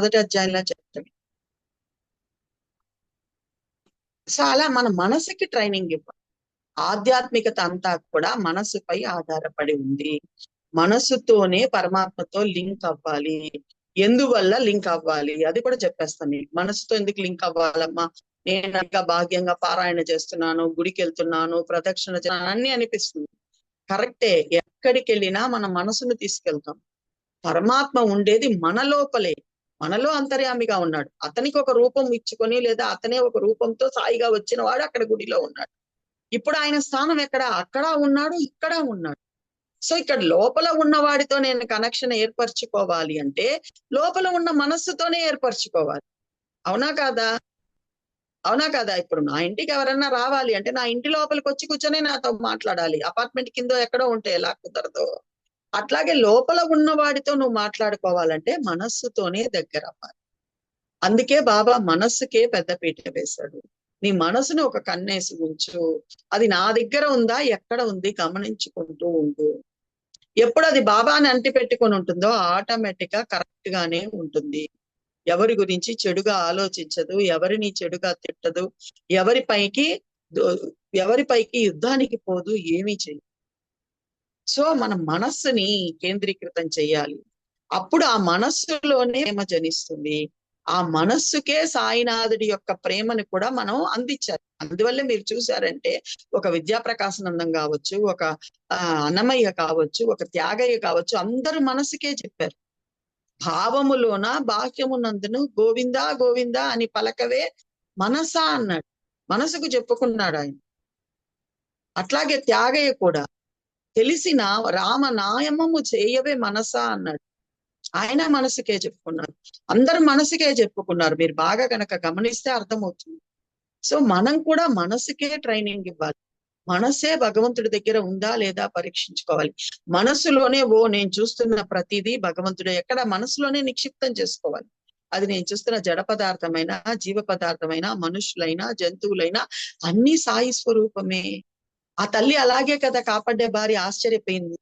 మొదటి అధ్యాయంలో చెప్తాడు. సో అలా మన మనసుకి ట్రైనింగ్ ఇవ్వాలి. ఆధ్యాత్మికత అంతా కూడా మనసుపై ఆధారపడి ఉంది. మనసుతోనే పరమాత్మతో లింక్ అవ్వాలి. ఎందువల్ల లింక్ అవ్వాలి అది కూడా చెప్పేస్తాను మీకు. మనసుతో ఎందుకు లింక్ అవ్వాలమ్మా, నేను ఇంకా భాగ్యంగా పారాయణ చేస్తున్నాను, గుడికి వెళ్తున్నాను, ప్రదక్షిణ చేస్తున్నాను అన్ని అనిపిస్తుంది. కరెక్టే, ఎక్కడికి వెళ్ళినా మన మనసును తీసుకెళ్తాం. పరమాత్మ ఉండేది మన లోపలే, మనలో అంతర్యామిగా ఉన్నాడు. అతనికి ఒక రూపం ఇచ్చుకొని లేదా అతనే ఒక రూపంతో సాయిగా వచ్చిన వాడు అక్కడ గుడిలో ఉన్నాడు. ఇప్పుడు ఆయన స్థానం ఎక్కడ? అక్కడ ఉన్నాడు, ఇక్కడ ఉన్నాడు. సో ఇక్కడ లోపల ఉన్న వాడితో నేను కనెక్షన్ ఏర్పరచుకోవాలి అంటే లోపల ఉన్న మనస్సుతోనే ఏర్పరచుకోవాలి. అవునా కాదా? అవునా కదా? ఇప్పుడు నా ఇంటికి ఎవరన్నా రావాలి అంటే నా ఇంటి లోపలికి వచ్చి కూర్చొని నాతో మాట్లాడాలి. అపార్ట్మెంట్ కింద ఎక్కడో ఉంటే ఎలా కుదరదు. అట్లాగే లోపల ఉన్న వాడితో నువ్వు మాట్లాడుకోవాలంటే మనస్సుతోనే దగ్గర అవ్వాలి. అందుకే బాబా మనస్సుకే పెద్దపీట వేశాడు. నీ మనసుని ఒక కన్నేసి ఉంచు, అది నా దగ్గర ఉందా ఎక్కడ ఉంది గమనించుకుంటూ ఉండు. ఎప్పుడు అది బాబాని అంటి పెట్టుకొని ఉంటుందో ఆటోమేటిక్ గా కరెక్ట్ గానే ఉంటుంది. ఎవరి గురించి చెడుగా ఆలోచించదు, ఎవరిని చెడుగా తిట్టదు, ఎవరిపైకి ఎవరిపైకి యుద్ధానికి పోదు, ఏమీ చేయదు. సో మన మనస్సుని కేంద్రీకృతం చేయాలి. అప్పుడు ఆ మనస్సులోనే ప్రేమ జనిస్తుంది. ఆ మనస్సుకే సాయినాథుడి యొక్క ప్రేమను కూడా మనం అందించాలి. అందువల్ల మీరు చూసారంటే ఒక విద్యాప్రకాశానందం కావచ్చు, ఒక అన్నమయ్య కావచ్చు, ఒక త్యాగయ్య కావచ్చు, అందరూ మనసుకే చెప్పారు. భావములోన బాహ్యమునందును గోవిందా గోవిందా అని పలకవే మనసా అన్నాడు. మనసుకు చెప్పుకున్నాడు ఆయన. అట్లాగే త్యాగయ్య కూడా తెలిసిన రామనామము చేయవే మనసా అన్నాడు. ఆయన మనసుకే చెప్పుకున్నారు. అందరు మనసుకే చెప్పుకున్నారు. మీరు బాగా కనుక గమనిస్తే అర్థమవుతుంది. సో మనం కూడా మనసుకే ట్రైనింగ్ ఇవ్వాలి. మనసే భగవంతుడి దగ్గర ఉందా లేదా పరీక్షించుకోవాలి. మనసులోనే నేను చూస్తున్న ప్రతిదీ భగవంతుడు ఎక్కడ మనసులోనే నిక్షిప్తం చేసుకోవాలి. అది నేను చూస్తున్న జడ పదార్థమైనా, జీవ పదార్థమైనా, మనుషులైనా, జంతువులైనా అన్ని సాయి స్వరూపమే. ఆ తల్లి అలాగే కదా కాపాడే భార్య ఆశ్చర్యపోయింది.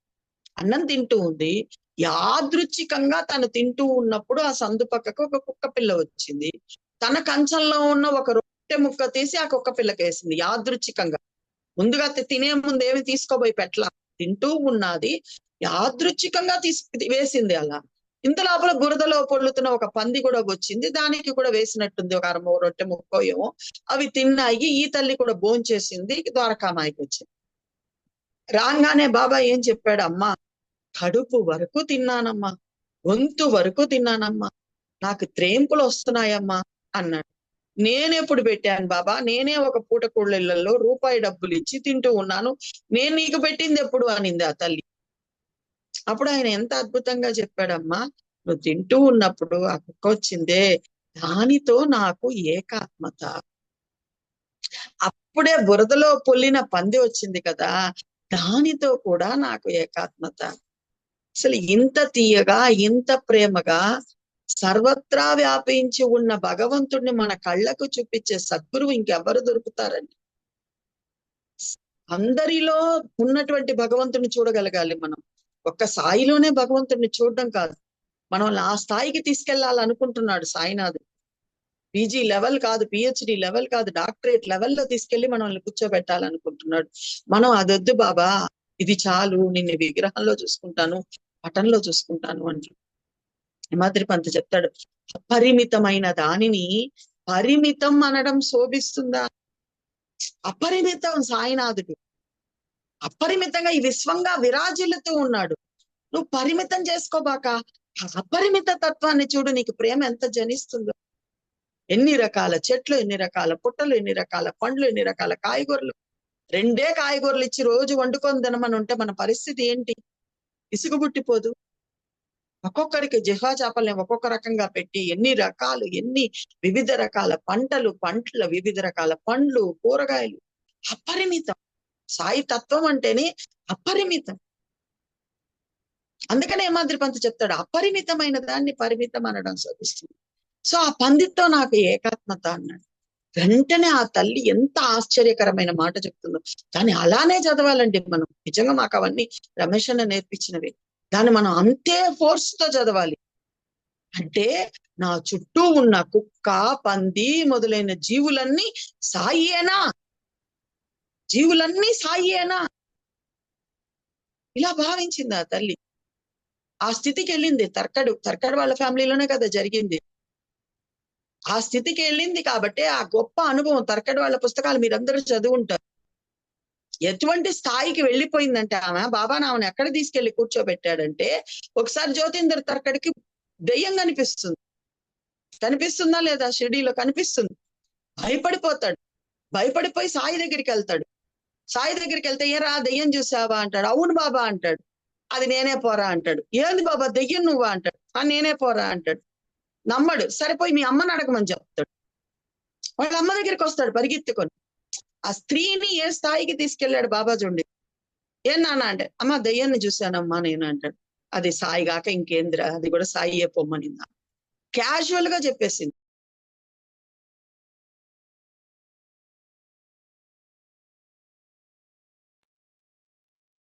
అన్నం తింటూ ఉంది, యాదృచ్ఛికంగా తను తింటూ ఉన్నప్పుడు ఆ సందు పక్కకు ఒక కుక్క పిల్ల వచ్చింది. తన కంచంలో ఉన్న ఒక రొట్టె ముక్క తీసి ఆ కుక్క పిల్లకి వేసింది యాదృచ్ఛికంగా. ముందుగా తినే ముందు ఏమి తీసుకోబోయి పెట్ల, తింటూ ఉన్నది యాదృచ్ఛికంగా వేసింది అలా. ఇంత లోపల బురదలో పొల్లుతున్న ఒక పంది కూడా వచ్చింది, దానికి కూడా వేసినట్టుంది ఒక అరమో రొట్టె ముక్కో ఏమో. అవి తిన్నాయి. ఈ తల్లి కూడా భోంచేసింది, ద్వారకామాయికి వచ్చింది. రాగానే బాబా ఏం చెప్పాడు? అమ్మా కడుపు వరకు తిన్నానమ్మా, గొంతు వరకు తిన్నానమ్మా, నాకు త్రేంపులు వస్తున్నాయమ్మా అన్నాడు. నేనెప్పుడు పెట్టాను బాబా? నేనే ఒక పూట కూళ్ళల్లో రూపాయి డబ్బులు ఇచ్చి తింటూ ఉన్నాను, నేను నీకు పెట్టింది ఎప్పుడు అనింది ఆ తల్లి. అప్పుడు ఆయన ఎంత అద్భుతంగా చెప్పాడమ్మా, నువ్వు తింటూ ఉన్నప్పుడు ఆ కుక్క వచ్చిందే, దానితో నాకు ఏకాత్మత. అప్పుడే బురదలో పొల్లిన పంది వచ్చింది కదా, దానితో కూడా నాకు ఏకాత్మత. అసలు ఇంత తీయగా, ఇంత ప్రేమగా సర్వత్రా వ్యాపించి ఉన్న భగవంతుడిని మన కళ్ళకు చూపించే సద్గురువు ఇంకెవరు దొరుకుతారండి? అందరిలో ఉన్నటువంటి భగవంతుడిని చూడగలగాలి మనం. ఒక్క సాయిలోనే భగవంతుడిని చూడడం కాదు, మనం ఆ స్థాయికి తీసుకెళ్లాలనుకుంటున్నాడు సాయినాథుడు. పీజీ లెవెల్ కాదు, పిహెచ్డి లెవెల్ కాదు, డాక్టరేట్ లెవెల్లో తీసుకెళ్లి మనల్ని కూర్చోబెట్టాలనుకుంటున్నాడు. మనం అదొద్దు బాబా, ఇది చాలు, నిన్ను విగ్రహంలో చూసుకుంటాను, పటంలో చూసుకుంటాను అంటూ హిమాద్రి పంత్ చెప్తాడు. అపరిమితమైన దానిని పరిమితం అనడం శోభిస్తుందా? అపరిమితం సాయినాథుడు, అపరిమితంగా ఈ విశ్వంగా విరాజిల్లుతూ ఉన్నాడు. నువ్వు పరిమితం చేసుకోబాక, అపరిమిత తత్వాన్ని చూడు, నీకు ప్రేమ ఎంత జనిస్తుందో. ఎన్ని రకాల చెట్లు, ఎన్ని రకాల పుట్టలు, ఎన్ని రకాల పండ్లు, ఎన్ని రకాల కాయగూరలు. 2 కాయగూరలు ఇచ్చి రోజు వండుకొని తినమని ఉంటే మన పరిస్థితి ఏంటి? ఇసుగుబుట్టిపోదు? ఒక్కొక్కరికి జిహ్వా చేపల్ని ఒక్కొక్క రకంగా పెట్టి ఎన్ని రకాలు, ఎన్ని వివిధ రకాల పంటల వివిధ రకాల పండ్లు, కూరగాయలు. అపరిమితం. సాయి తత్వం అంటేనే అపరిమితం. అందుకనే హిమాద్రి పంత్ చెప్తాడు, అపరిమితమైన దాన్ని పరిమితం అనడం శోభిస్తుంది. సో ఆ పందితో నాకు ఏకాత్మత అన్నాడు. వెంటనే ఆ తల్లి ఎంత ఆశ్చర్యకరమైన మాట చెప్తుందో, దాన్ని అలానే చదవాలండి మనం. నిజంగా మాకు అవన్నీ రమేష్ అన్న నేర్పించినవి. దాన్ని మనం అంతే ఫోర్స్ తో చదవాలి. అంటే నా చుట్టూ ఉన్న కుక్క, పంది మొదలైన జీవులన్నీ సాయేనా, జీవులన్నీ సాయేనా, ఇలా భావించింది ఆ తల్లి. ఆ స్థితికి వెళ్ళింది. తర్కడు వాళ్ళ ఫ్యామిలీలోనే కదా జరిగింది. ఆ స్థితికి వెళ్ళింది కాబట్టి ఆ గొప్ప అనుభవం, తర్కడు వాళ్ళ పుస్తకాలు మీరందరూ చదువుంటారు. ఎటువంటి స్థాయికి వెళ్ళిపోయిందంటే ఆమె, బాబా ఆమెను ఎక్కడ తీసుకెళ్లి కూర్చోబెట్టాడంటే, ఒకసారి జ్యోతిందర్ తర్కడికి దెయ్యం కనిపిస్తుంది. కనిపిస్తుందా లేదా? షిరిడీలో కనిపిస్తుంది. భయపడిపోతాడు. భయపడిపోయి సాయి దగ్గరికి వెళ్తాడు. సాయి దగ్గరికి వెళ్తే, ఏరా దెయ్యం చూసావా అంటాడు. అవును బాబా అంటాడు. అది నేనే పోరా అంటాడు. ఏంది బాబా దెయ్యం నువ్వా అంటాడు. నేనే పోరా అంటాడు. నమ్మడు. సరిపోయి మీ అమ్మని అడగమని చెప్తాడు. వాళ్ళ అమ్మ దగ్గరికి వస్తాడు పరిగెత్తుకొని. ఆ స్త్రీని ఏ స్థాయికి తీసుకెళ్లాడు బాబా చూడండి. ఏం నాన్న అంటే, అమ్మ దయ్యాన్ని చూశానమ్మా నేను అంటాడు. అది సాయి గాక ఇంకేంద్ర, అది కూడా సాయి పొమ్మనిందా. క్యాజువల్ గా చెప్పేసింది.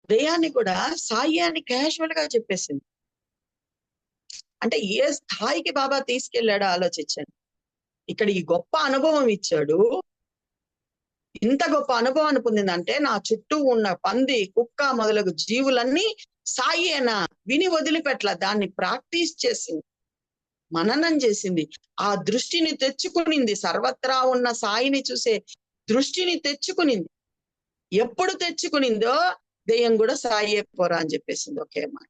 దయ్యాన్ని కూడా సాయి అని క్యాజువల్ గా చెప్పేసింది. అంటే ఏ స్థాయికి బాబా తీసుకెళ్లాడో ఆలోచించండి. ఇక్కడ ఈ గొప్ప అనుభవం ఇచ్చాడు. ఇంత గొప్ప అనుభవాన్ని పొందిందంటే, నా చుట్టూ ఉన్న పంది, కుక్క మొదలగు జీవులన్నీ సాయేనా విని వదిలిపెట్ల, దాన్ని ప్రాక్టీస్ చేసింది, మననం చేసింది, ఆ దృష్టిని తెచ్చుకునింది, సర్వత్రా ఉన్న సాయిని చూసే దృష్టిని తెచ్చుకునింది. ఎప్పుడు తెచ్చుకునిందో దెయ్యం కూడా సాయే పోరా అని చెప్పేసింది. ఒకే మాట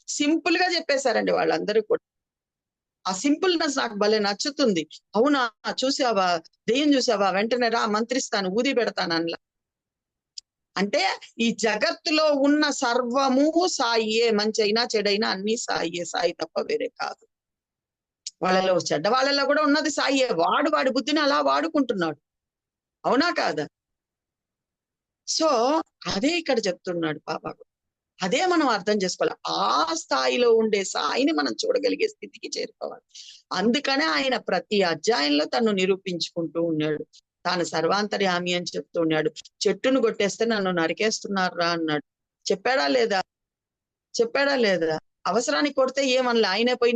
సింపుల్ గా చెప్పేశారండి వాళ్ళందరూ కూడా. ఆ సింపుల్నెస్ నాకు భలే నచ్చుతుంది. అవునా చూసావా, దెయ్యం చూసావా, వెంటనే రా మంత్రిస్తాను, ఊది పెడతాను అనలా. అంటే ఈ జగత్తులో ఉన్న సర్వము సాయియే, మంచి అయినా చెడైనా అన్ని సాయియే, సాయి తప్ప వేరే కాదు. వాళ్ళలో చెడ్డ వాళ్ళలో కూడా ఉన్నది సాయియే. వాడి బుద్ధిని అలా వాడుకుంటున్నాడు. అవునా కాదా? సో అదే ఇక్కడ చెప్తున్నాడు బాబా. అదే మనం అర్థం చేసుకోవాలి. ఆ స్థాయిలో ఉండే సాయిని మనం చూడగలిగే స్థితికి చేరుకోవాలి. అందుకనే ఆయన ప్రతి అధ్యాయంలో తను నిరూపించుకుంటూ ఉన్నాడు. తాను సర్వాంతర్యామి అని చెప్తూ ఉన్నాడు. చెట్టును కొట్టేస్తే నన్ను నరికేస్తున్నారా అన్నాడు. చెప్పాడా లేదా? చెప్పాడా లేదా? అవసరానికి కొడితే ఏమనలే. ఆయనే పోయి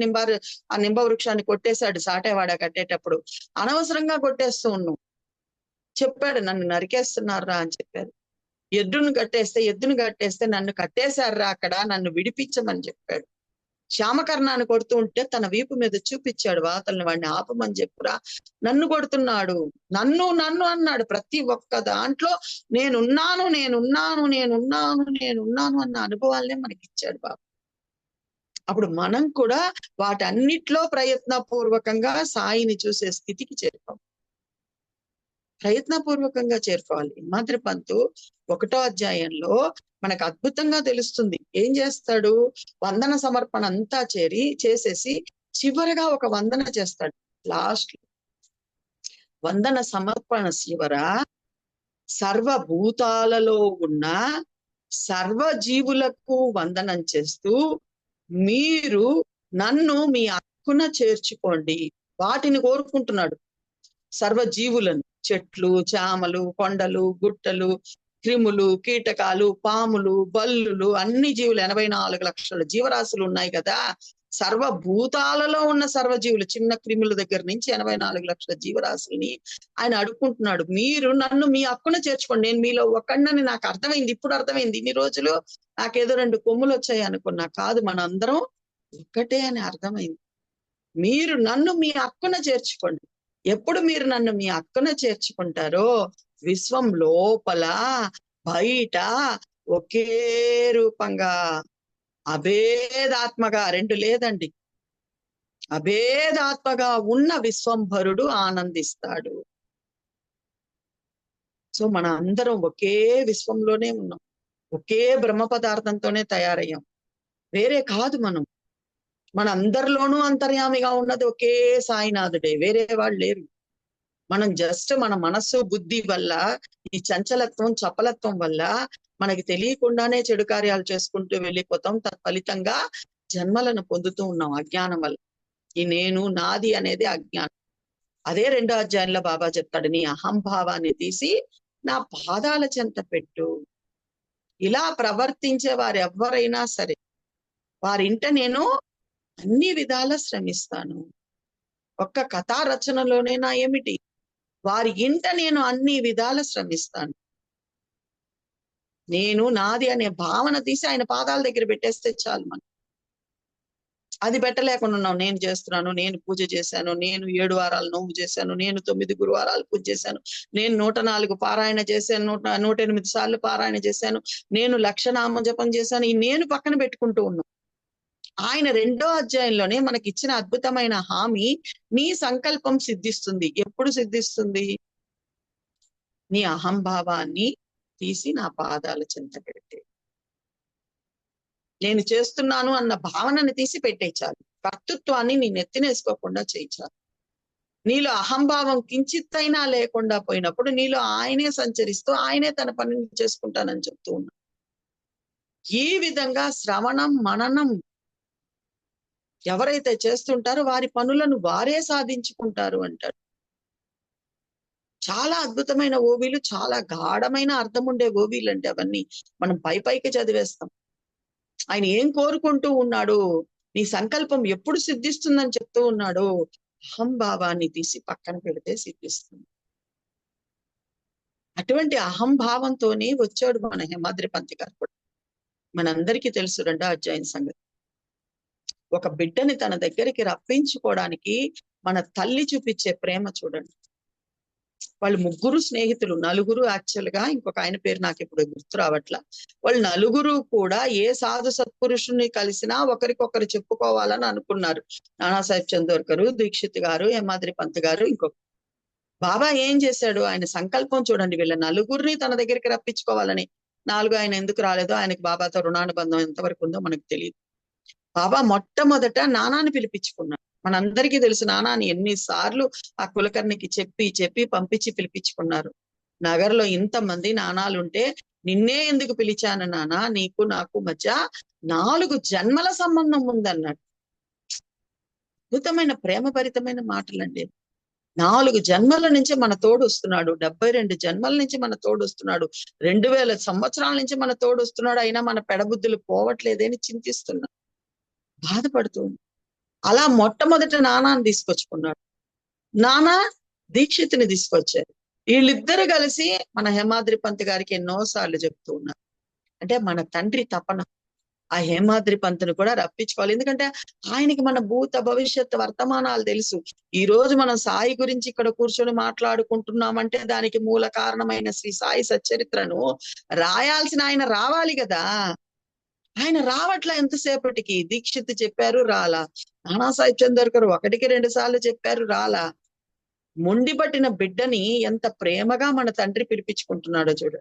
ఆ నింబ వృక్షాన్ని కొట్టేశాడు సాటేవాడ కట్టేటప్పుడు. అనవసరంగా కొట్టేస్తూ ఉన్నాం. చెప్పాడు నన్ను నరికేస్తున్నారా అని చెప్పారు. ఎద్దును కట్టేస్తే నన్ను కట్టేశారా అక్కడ, నన్ను విడిపించమని చెప్పాడు. శ్యామకర్ణాన్ని కొడుతూ ఉంటే తన వీపు మీద చూపించాడు వాతల్ని, వాడిని ఆపమని చెప్పురా, నన్ను కొడుతున్నాడు, నన్ను నన్ను అన్నాడు. ప్రతి ఒక్క దాంట్లో నేనున్నాను నేనున్నాను నేనున్నాను నేనున్నాను అన్న అనుభవాలనే మనకి ఇచ్చాడు బాబు. అప్పుడు మనం కూడా వాటన్నిట్లో ప్రయత్నపూర్వకంగా సాయిని చూసే స్థితికి చేరుకోవాలి. ప్రయత్నపూర్వకంగా చేరుకోవాలి. హిమాద్రి పంతు 1వ అధ్యాయంలో మనకు అద్భుతంగా తెలుస్తుంది. ఏం చేస్తాడు? వందన సమర్పణ అంతా చేసేసి చివరగా ఒక వందన చేస్తాడు. లాస్ట్ వందన సమర్పణ చివర సర్వభూతాలలో ఉన్న సర్వజీవులకు వందనం చేస్తూ, మీరు నన్ను మీ హక్కున చేర్చుకోండి. వాటిని కోరుకుంటున్నాడు. సర్వజీవులను, చెట్లు, చామలు, కొండలు, గుట్టలు, క్రిములు, కీటకాలు, పాములు, బల్లులు, అన్ని జీవులు 84 లక్షల జీవరాశులు ఉన్నాయి కదా. సర్వభూతాలలో ఉన్న సర్వజీవులు, చిన్న క్రిముల దగ్గర నుంచి 84 లక్షల జీవరాశుల్ని ఆయన అడుక్కుంటున్నాడు. మీరు నన్ను మీ హక్కున చేర్చుకోండి. నేను మీలో ఒక్కడినని నాకు అర్థమైంది. ఇప్పుడు అర్థమైంది. ఇన్ని రోజులు నాకేదో 2 కొమ్ములు వచ్చాయి అనుకున్నా. కాదు, మనందరం ఒక్కటే అని అర్థమైంది. మీరు నన్ను మీ హక్కున చేర్చుకోండి. ఎప్పుడు మీరు నన్ను మీ హక్కున చేర్చుకుంటారో, విశ్వం లోపల బయట ఒకే రూపంగా అభేదాత్మగా, 2 లేదండి, అభేదాత్మగా ఉన్న విశ్వంభరుడు ఆనందిస్తాడు. సో మన అందరం ఒకే విశ్వంలోనే ఉన్నాం. ఒకే బ్రహ్మ పదార్థంతోనే తయారయ్యాం. వేరే కాదు మనం. మన అందరిలోనూ అంతర్యామిగా ఉన్నది ఒకే సాయినాథుడే, వేరే వాళ్ళు లేరు. మనం జస్ట్ మన మనస్సు బుద్ధి వల్ల, ఈ చంచలత్వం చపలత్వం వల్ల మనకి తెలియకుండానే చెడు కార్యాలు చేసుకుంటూ వెళ్ళిపోతాం. తత్ఫలితంగా జన్మలను పొందుతూ ఉన్నాం అజ్ఞానం వల్ల. ఈ నేను నాది అనేది అజ్ఞానం. అదే 2వ అధ్యాయంలో బాబా చెప్తాడు, నీ అహంభావాన్ని తీసి నా పాదాల చెంత పెట్టు. ఇలా ప్రవర్తించే వారు ఎవరైనా సరే, వారింట నేను అన్ని విధాల శ్రమిస్తాను. ఒక్క కథా రచనలోనేనా ఏమిటి, వారి ఇంట నేను అన్ని విధాల శ్రమిస్తాను. నేను నాది అనే భావన తీసి ఆయన పాదాల దగ్గర పెట్టేస్తే చాలు. మనం అది పెట్టలేకుండా ఉన్నాం. నేను చేస్తున్నాను, నేను పూజ చేశాను, నేను 7 వారాలు నోము చేశాను, నేను 9 గురువారాలు పూజ చేశాను, నేను 104 పారాయణ చేశాను, 108 సార్లు పారాయణ చేశాను, నేను 1,00,000 నామ జపం చేశాను. ఈ నేను పక్కన పెట్టుకుంటూ ఉన్నాం. ఆయన 2వ అధ్యాయంలోనే మనకి ఇచ్చిన అద్భుతమైన హామీ, నీ సంకల్పం సిద్ధిస్తుంది. ఎప్పుడు సిద్ధిస్తుంది? నీ అహంభావాన్ని తీసి నా పాదాల చెంత పెడితే. నేను చేస్తున్నాను అన్న భావనని తీసి పెట్టేచాలి. కర్తృత్వాన్ని నీ నెత్తినేసుకోకుండా చేయించాలి. నీలో అహంభావం కించిత్తైనా లేకుండా పోయినప్పుడు నీలో ఆయనే సంచరిస్తూ ఆయనే తన పనిని చేసుకుంటానని చెప్తూ ఉన్నాడు. ఈ విధంగా శ్రవణం మననం ఎవరైతే చేస్తుంటారో వారి పనులను వారే సాధించుకుంటారు అంటాడు. చాలా అద్భుతమైన ఓవీలు, చాలా గాఢమైన అర్థం ఉండే ఓవీలు అంటే అవన్నీ. మనం పైకి చదివేస్తాం. ఆయన ఏం కోరుకుంటూ ఉన్నాడు, నీ సంకల్పం ఎప్పుడు సిద్ధిస్తుందని చెప్తూ ఉన్నాడు. అహంభావాన్ని తీసి పక్కన పెడితే సిద్ధిస్తుంది. అటువంటి అహంభావంతోనే వచ్చాడు మన హేమాద్రి పంత్ గారు కూడా. మనందరికీ తెలుసు 2వ అధ్యాయం సంగతి. ఒక బిడ్డని తన దగ్గరికి రప్పించుకోవడానికి మన తల్లి చూపించే ప్రేమ చూడండి. వాళ్ళు 3 స్నేహితులు, 4 యాక్చువల్ గా, ఇంకొక ఆయన పేరు నాకు ఇప్పుడు గుర్తు రావట్లా. వాళ్ళు 4 కూడా ఏ సాధు సత్పురుషుని కలిసినా ఒకరికొకరు చెప్పుకోవాలని అనుకున్నారు. నానాసాహెబ్ చందోర్కర్, దీక్షిత్ గారు, హేమాద్రి పంత్ గారు, ఇంకొక. బాబా ఏం చేశాడు? ఆయన సంకల్పం చూడండి, వీళ్ళ 4 తన దగ్గరికి రప్పించుకోవాలని. 4 ఆయన ఎందుకు రాలేదో, ఆయనకి బాబాతో రుణానుబంధం ఎంతవరకు ఉందో మనకు తెలియదు. బాబా మొట్టమొదట నానాని పిలిపించుకున్నాడు. మనందరికీ తెలుసు నానాని ఎన్నిసార్లు ఆ కులకర్ణికి చెప్పి పంపించి పిలిపించుకున్నారు. నగర్లో ఇంతమంది నానాలుంటే నిన్నే ఎందుకు పిలిచాను నానా, నీకు నాకు మధ్య 4 జన్మల సంబంధం ఉందన్నాడు. అద్భుతమైన ప్రేమభరితమైన మాటలండి. 4 జన్మల నుంచి మన తోడు వస్తున్నాడు, 72 జన్మల నుంచి మన తోడు వస్తున్నాడు, 2000 సంవత్సరాల నుంచి మన తోడు వస్తున్నాడు. అయినా మన పెడబుద్ధులు పోవట్లేదని చింతిస్తున్నాడు, బాధపడుతుంది. అలా మొట్టమొదట నానాని తీసుకొచ్చుకున్నాడు. నానా దీక్షిత్ని తీసుకొచ్చారు. వీళ్ళిద్దరు కలిసి మన హేమాద్రి పంత్ గారికి ఎన్నోసార్లు చెప్తూ ఉన్నారు. అంటే మన తండ్రి తపన ఆ హేమాద్రి పంతుని కూడా రప్పించుకోవాలి. ఎందుకంటే ఆయనకి మన భూత భవిష్యత్ వర్తమానాలు తెలుసు. ఈ రోజు మనం సాయి గురించి ఇక్కడ కూర్చొని మాట్లాడుకుంటున్నామంటే దానికి మూల కారణమైన శ్రీ సాయి సచ్చరిత్రను రాయాల్సిన ఆయన రావాలి కదా. ఆయన రావట్లా. ఎంతసేపటికి దీక్షిత్ చెప్పారు రాలా, నానాసాహెబ్ చందోర్కర్ 1కి 2 సార్లు చెప్పారు రాలా. మొండి పట్టిన బిడ్డని ఎంత ప్రేమగా మన తండ్రి పిలిపించుకుంటున్నాడో చూడ.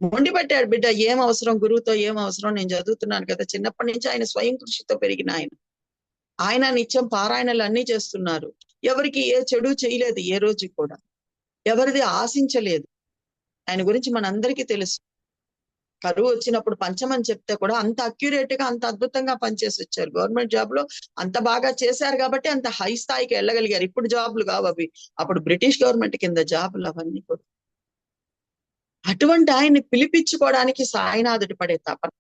మొండి పట్టాడు బిడ్డ, ఏం అవసరం గురువుతో, ఏం అవసరం, నేను చదువుతున్నాను కదా. చిన్నప్పటి నుంచి ఆయన స్వయం కృషితో పెరిగిన ఆయన నిత్యం పారాయణలు అన్ని చేస్తున్నారు. ఎవరికి ఏ చెడు చేయలేదు, ఏ రోజు కూడా ఎవరిది ఆశించలేదు. ఆయన గురించి మనందరికీ తెలుసు. కరువు వచ్చినప్పుడు పంచమని చెప్తే కూడా అంత అక్యురేట్ గా, అంత అద్భుతంగా పనిచేసి వచ్చారు. గవర్నమెంట్ జాబ్ లో అంత బాగా చేశారు కాబట్టి అంత హై స్థాయికి వెళ్ళగలిగారు. ఇప్పుడు జాబ్లు కావు అవి, అప్పుడు బ్రిటిష్ గవర్నమెంట్ కింద జాబులు అవన్నీ కూడా. అటువంటి ఆయన్ని పిలిపించుకోవడానికి సాయినాథుడు పడే తపన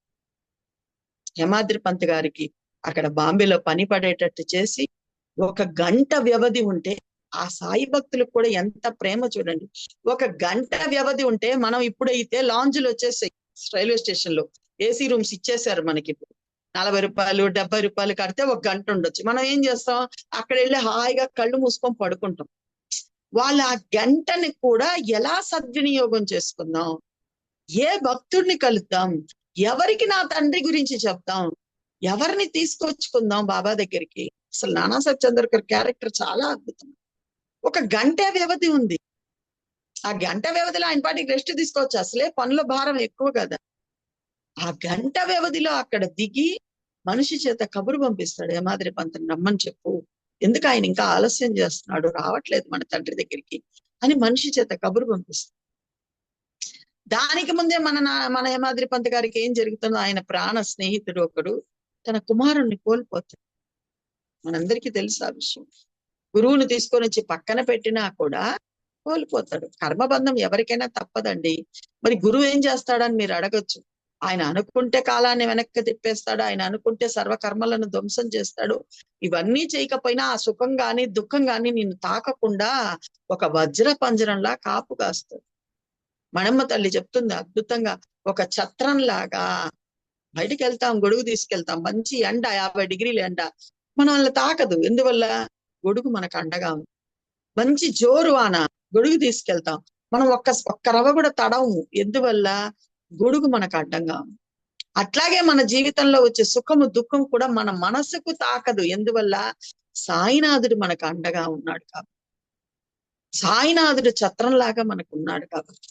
హేమాద్రి పంత్ గారికి అక్కడ బాంబేలో పని పడేటట్టు చేసి 1 గంట వ్యవధి ఉంటే, ఆ సాయి భక్తులకు కూడా ఎంత ప్రేమ చూడండి. 1 గంట వ్యవధి ఉంటే, మనం ఇప్పుడైతే లాంజ్లు వచ్చేసాయి రైల్వే స్టేషన్ లో, ఏసీ రూమ్స్ ఇచ్చేసారు మనకి. ఇప్పుడు 40 రూపాయలు 70 రూపాయలు కడితే 1 గంట ఉండొచ్చు. మనం ఏం చేస్తాం, అక్కడ వెళ్ళి హాయిగా కళ్ళు మూసుకొని పడుకుంటాం. వాళ్ళ ఆ గంటని కూడా ఎలా సద్వినియోగం చేసుకుందాం, ఏ భక్తుడిని కలుద్దాం, ఎవరికి నా తండ్రి గురించి చెప్తాం, ఎవరిని తీసుకొచ్చుకుందాం బాబా దగ్గరికి. అసలు నానాసాహెబ్ చందోర్కర్ క్యారెక్టర్ చాలా అద్భుతం. 1 గంట వ్యవధి ఉంది. ఆ గంట వ్యవధిలో ఆయన పాటికి రెస్ట్ తీసుకోవచ్చు, అసలే పనుల భారం ఎక్కువ కదా. ఆ గంట వ్యవధిలో అక్కడ దిగి మనిషి చేత కబురు పంపిస్తాడు, హేమాద్రి పంతుని రమ్మని చెప్పు, ఎందుకు ఆయన ఇంకా ఆలస్యం చేస్తున్నాడు, రావట్లేదు మన తండ్రి దగ్గరికి అని మనిషి చేత కబురు పంపిస్తాడు. దానికి ముందే మన హేమాద్రి పంత్ గారికి ఏం జరుగుతుందో, ఆయన ప్రాణ స్నేహితుడు ఒకడు తన కుమారుణ్ణి కోల్పోతాడు. మనందరికీ తెలుసు ఆ విషయం. గురువుని తీసుకొని వచ్చి పక్కన పెట్టినా కూడా కోల్పోతాడు. కర్మబంధం ఎవరికైనా తప్పదండి. మరి గురువు ఏం చేస్తాడని మీరు అడగొచ్చు. ఆయన అనుకుంటే కాలాన్ని వెనక్కి తిప్పేస్తాడు, ఆయన అనుకుంటే సర్వకర్మలను ధ్వంసం చేస్తాడు. ఇవన్నీ చేయకపోయినా ఆ సుఖం గాని దుఃఖం గాని నిన్ను తాకకుండా ఒక వజ్ర పంజరంలా కాపు కాస్తాడు. మనమ్మ తల్లి చెప్తుంది అద్భుతంగా, ఒక ఛత్రం లాగా బయటికి వెళ్తాం, గొడుగు తీసుకెళ్తాం, మంచి ఎండ 50 డిగ్రీల ఎండ మనల్ని తాకదు. ఎందువల్ల? గొడుగు మనకు అండగా ఉంది. మంచి జోరు వాన, గొడుగు తీసుకెళ్తాం, మనం ఒక్క రవ్వ కూడా తడవము. ఎందువల్ల? గొడుగు మనకు అడ్డంగా ఉంది. అట్లాగే మన జీవితంలో వచ్చే సుఖము దుఃఖం కూడా మన మనసుకు తాకదు. ఎందువల్ల? సాయినాథుడు మనకు అండగా ఉన్నాడు కాబట్టి, సాయినాథుడు ఛత్రంలాగా మనకు ఉన్నాడు కాబట్టి.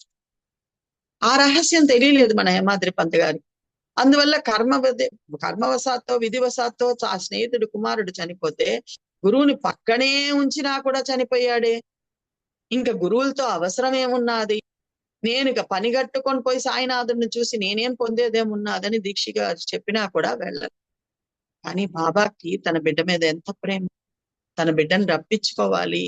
ఆ రహస్యం తెలియలేదు మన హేమాద్రి పంత్ గారికి. అందువల్ల కర్మవశాత్తో విధివశాత్తో ఆ స్నేహితుడు కుమారుడు చనిపోతే గురువుని పక్కనే ఉంచినా కూడా చనిపోయాడే. ఇంకా గురువులతో అవసరం ఏమున్నది? నేను ఇక పని కట్టుకొని పోయి సాయినాథుడిని చూసి నేనేం పొందేదేమున్నదని దీక్ష గారు చెప్పినా కూడా వెళ్ళదు. కానీ బాబాకి తన బిడ్డ మీద ఎంత ప్రేమ, తన బిడ్డను రప్పించుకోవాలి,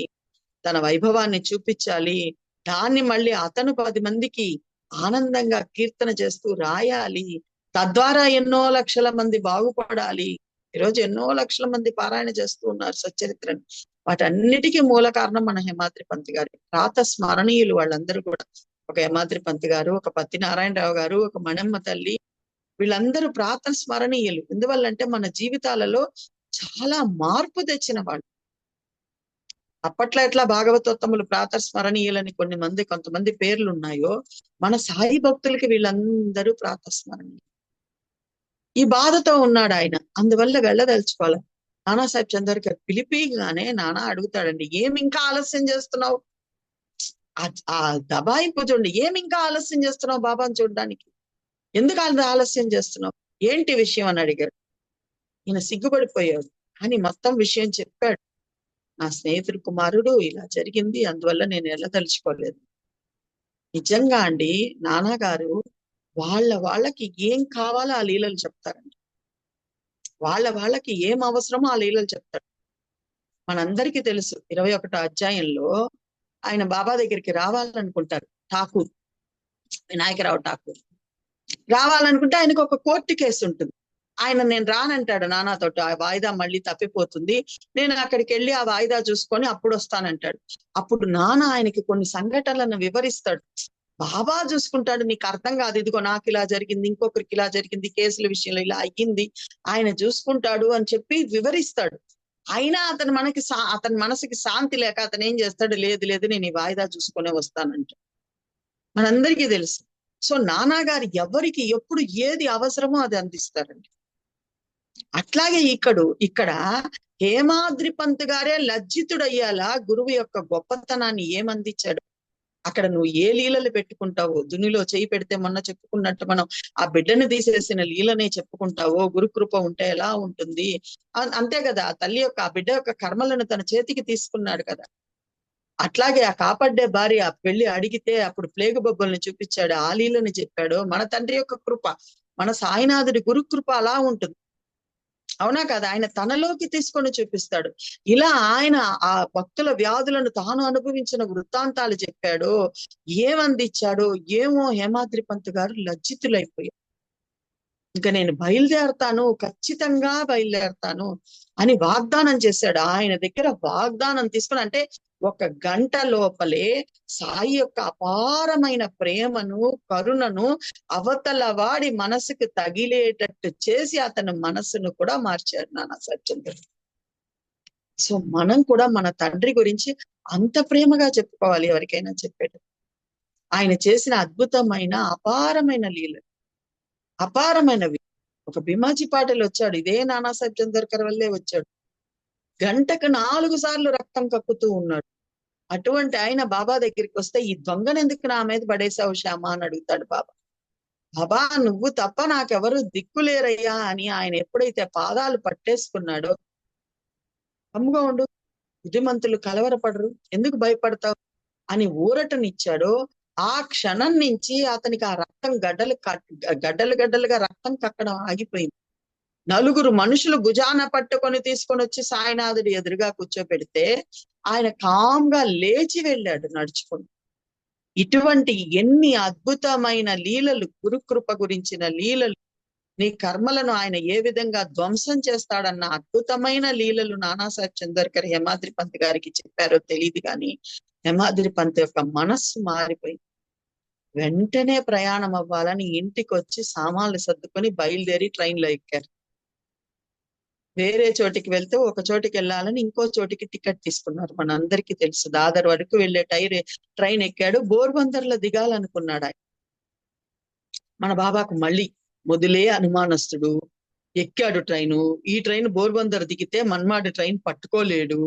తన వైభవాన్ని చూపించాలి, దాన్ని మళ్ళీ అతను 10 మందికి ఆనందంగా కీర్తన చేస్తూ రాయాలి, తద్వారా ఎన్నో లక్షల మంది బాగుపడాలి. ఈరోజు ఎన్నో లక్షల మంది పారాయణ చేస్తూ ఉన్నారు సచ్చరిత్రను. వాటన్నిటికీ మూల కారణం మన హేమాద్రి పంత్ గారు. ప్రాత స్మరణీయులు వాళ్ళందరూ కూడా. ఒక హేమాద్రి పంత్ గారు, ఒక పత్తి నారాయణరావు గారు, ఒక మణమ్మ తల్లి, వీళ్ళందరూ ప్రాత స్మరణీయులు. ఎందువల్లంటే మన జీవితాలలో చాలా మార్పు తెచ్చిన వాళ్ళు. అప్పట్లో ఎట్లా భాగవతోత్తములు ప్రాతస్మరణీయులని కొంతమంది పేర్లు ఉన్నాయో, మన సాయి భక్తులకి వీళ్ళందరూ ప్రాతస్మరణీయులు. ఈ బాధతో ఉన్నాడు ఆయన, అందువల్ల వెళ్ళదలుచుకోవాలి. నానాసాహెబ్ చందర్ గారు పిలిపిగానే నానా అడుగుతాడండి, ఏమి ఇంకా ఆలస్యం చేస్తున్నావు? ఆ దబాయింపు చూడండి, ఏమి ఇంకా ఆలస్యం చేస్తున్నావు బాబాని చూడడానికి? ఎందుకు అంత ఆలస్యం చేస్తున్నావు? ఏంటి విషయం అని అడిగాడు. ఈయన సిగ్గుపడిపోయాడు, కానీ మొత్తం విషయం చెప్పాడు. నా స్నేహితుడు కుమారుడు ఇలా జరిగింది, అందువల్ల నేను వెళ్ళదలుచుకోలేదు. నిజంగా అండి, నాన్నగారు వాళ్ళకి ఏం కావాలో ఆ లీలలు చెప్తారండి. వాళ్ళకి ఏం అవసరమో ఆ లీలలు చెప్తారు. మనందరికీ తెలుసు 21వ అధ్యాయంలో ఆయన బాబా దగ్గరికి రావాలనుకుంటారు. ఠాకూర్, వినాయకరావు ఠాకూర్ రావాలనుకుంటే ఆయనకు ఒక కోర్టు కేసు ఉంటుంది. నేను రానంటాడు నాన్నతోటి, ఆ వాయిదా మళ్ళీ తప్పిపోతుంది, నేను అక్కడికి వెళ్ళి ఆ వాయిదా చూసుకొని అప్పుడు వస్తానంటాడు. అప్పుడు నాన్న ఆయనకి కొన్ని సంఘటనలను వివరిస్తాడు. బాబా చూసుకుంటాడు, నీకు అర్థం కాదు, ఇదిగో నాకు ఇలా జరిగింది, ఇంకొకరికి ఇలా జరిగింది, కేసుల విషయంలో ఇలా అయ్యింది, ఆయన చూసుకుంటాడు అని చెప్పి వివరిస్తాడు. అయినా అతని మనసుకి శాంతి లేక అతను ఏం చేస్తాడు, లేదు నేను ఈ వాయిదా చూసుకునే వస్తానంట. మనందరికీ తెలుసు. సో నాన్నగారు ఎవరికి ఎప్పుడు ఏది అవసరమో అది అందిస్తారండి. అట్లాగే ఇక్కడ హేమాద్రి పంత్ గారే లజ్జితుడయ్యాలా గురువు యొక్క గొప్పతనాన్ని ఏమందించాడు. అక్కడ నువ్వు ఏ లీలలు పెట్టుకుంటావో, దునిలో చేయి పెడితే మొన్న చెప్పుకున్నట్టు మనం ఆ బిడ్డను తీసేసిన లీలనే చెప్పుకుంటావో, గురుకృప ఉంటే ఎలా ఉంటుంది? అంతే కదా, ఆ బిడ్డ యొక్క కర్మలను తన చేతికి తీసుకున్నాడు కదా. అట్లాగే ఆ కాపాడే భార్య వెళ్ళి అడిగితే అప్పుడు ప్లేగు బొబ్బల్ని చూపించాడు, ఆ లీలని చెప్పాడు. మన తండ్రి యొక్క కృప, మన సాయినాథుడి గురుకృప అలా ఉంటుంది. అవునా కదా, ఆయన తనలోకి తీసుకొని చూపిస్తాడు. ఇలా ఆయన ఆ భక్తుల వ్యాధులను తాను అనుభవించిన వృత్తాంతాలు చెప్పాడు. ఏమందిచ్చాడో ఏమో హేమాద్రి పంత్ గారు లజ్జితులైపోయారు. ఇంకా నేను బయలుదేరతాను, ఖచ్చితంగా బయలుదేరతాను అని వాగ్దానం చేశాడు. ఆయన దగ్గర వాగ్దానం తీసుకుని, అంటే 1 గంట లోపలే సాయి యొక్క అపారమైన ప్రేమను, కరుణను అవతల వాడి మనసుకు తగిలేటట్టు చేసి అతని మనసును కూడా మార్చాడు నాన్న సత్యంద్రుడు. సో మనం కూడా మన తండ్రి గురించి అంత ప్రేమగా చెప్పుకోవాలి ఎవరికైనా చెప్పేట. ఆయన చేసిన అద్భుతమైన అపారమైన లీలలు, అపారమైనవి. ఒక భీమాజీ పాటలు వచ్చాడు, ఇదే నానాసాహెబ్ చందర్కర్ వల్లే వచ్చాడు. గంటకు 4 సార్లు రక్తం కక్కుతూ ఉన్నాడు. అటువంటి ఆయన బాబా దగ్గరికి వస్తే, ఈ దొంగను ఎందుకు నా మీద పడేసావు శ్యామ అని అడుగుతాడు బాబా. బాబా నువ్వు తప్ప నాకెవరు దిక్కులేరయ్యా అని ఆయన ఎప్పుడైతే పాదాలు పట్టేసుకున్నాడో, కమ్ముగా ఉండు, బుద్ధిమంతులు కలవరపడరు, ఎందుకు భయపడతావు అని ఊరటనిచ్చాడో, ఆ క్షణం నుంచి అతనికి ఆ రక్తం గడ్డలుగా రక్తం కక్కడం ఆగిపోయింది. 4 మనుషులు భుజాన పట్టుకొని తీసుకొని వచ్చి సాయినాథుడి ఎదురుగా కూర్చోబెడితే ఆయన కామ్గా లేచి వెళ్ళాడు నడుచుకుంటూ. ఇటువంటి ఎన్ని అద్భుతమైన లీలలు, గురుకృప గురించిన లీలలు, నీ కర్మలను ఆయన ఏ విధంగా ధ్వంసం చేస్తాడన్న అద్భుతమైన లీలలు నానాసాహెబ్ చందోర్కర్ హేమాద్రి పంత్ గారికి చెప్పారో తెలియదు కానీ హేమాద్రి పంత్ యొక్క మనస్సు మారిపోయి వెంటనే ప్రయాణం అవ్వాలని ఇంటికి వచ్చి సామాన్లు సర్దుకొని బయలుదేరి ట్రైన్ లో ఎక్కారు. వేరే చోటికి వెళ్తే ఒక చోటికి వెళ్ళాలని ఇంకో చోటికి టికెట్ తీసుకున్నారు. మన అందరికీ తెలుసు. దాదర్ వరకు వెళ్లే ట్రైన్ ఎక్కాడు. బోర్బందర్లో దిగాలనుకున్నాడు ఆయన. మన బాబాకు మళ్ళీ మొదలే అనుమానస్తుడు. ఎక్కాడు ట్రైను. ఈ ట్రైన్ బోర్బందర్ దిగితే మన్మాడ్ ట్రైన్ పట్టుకోలేడు.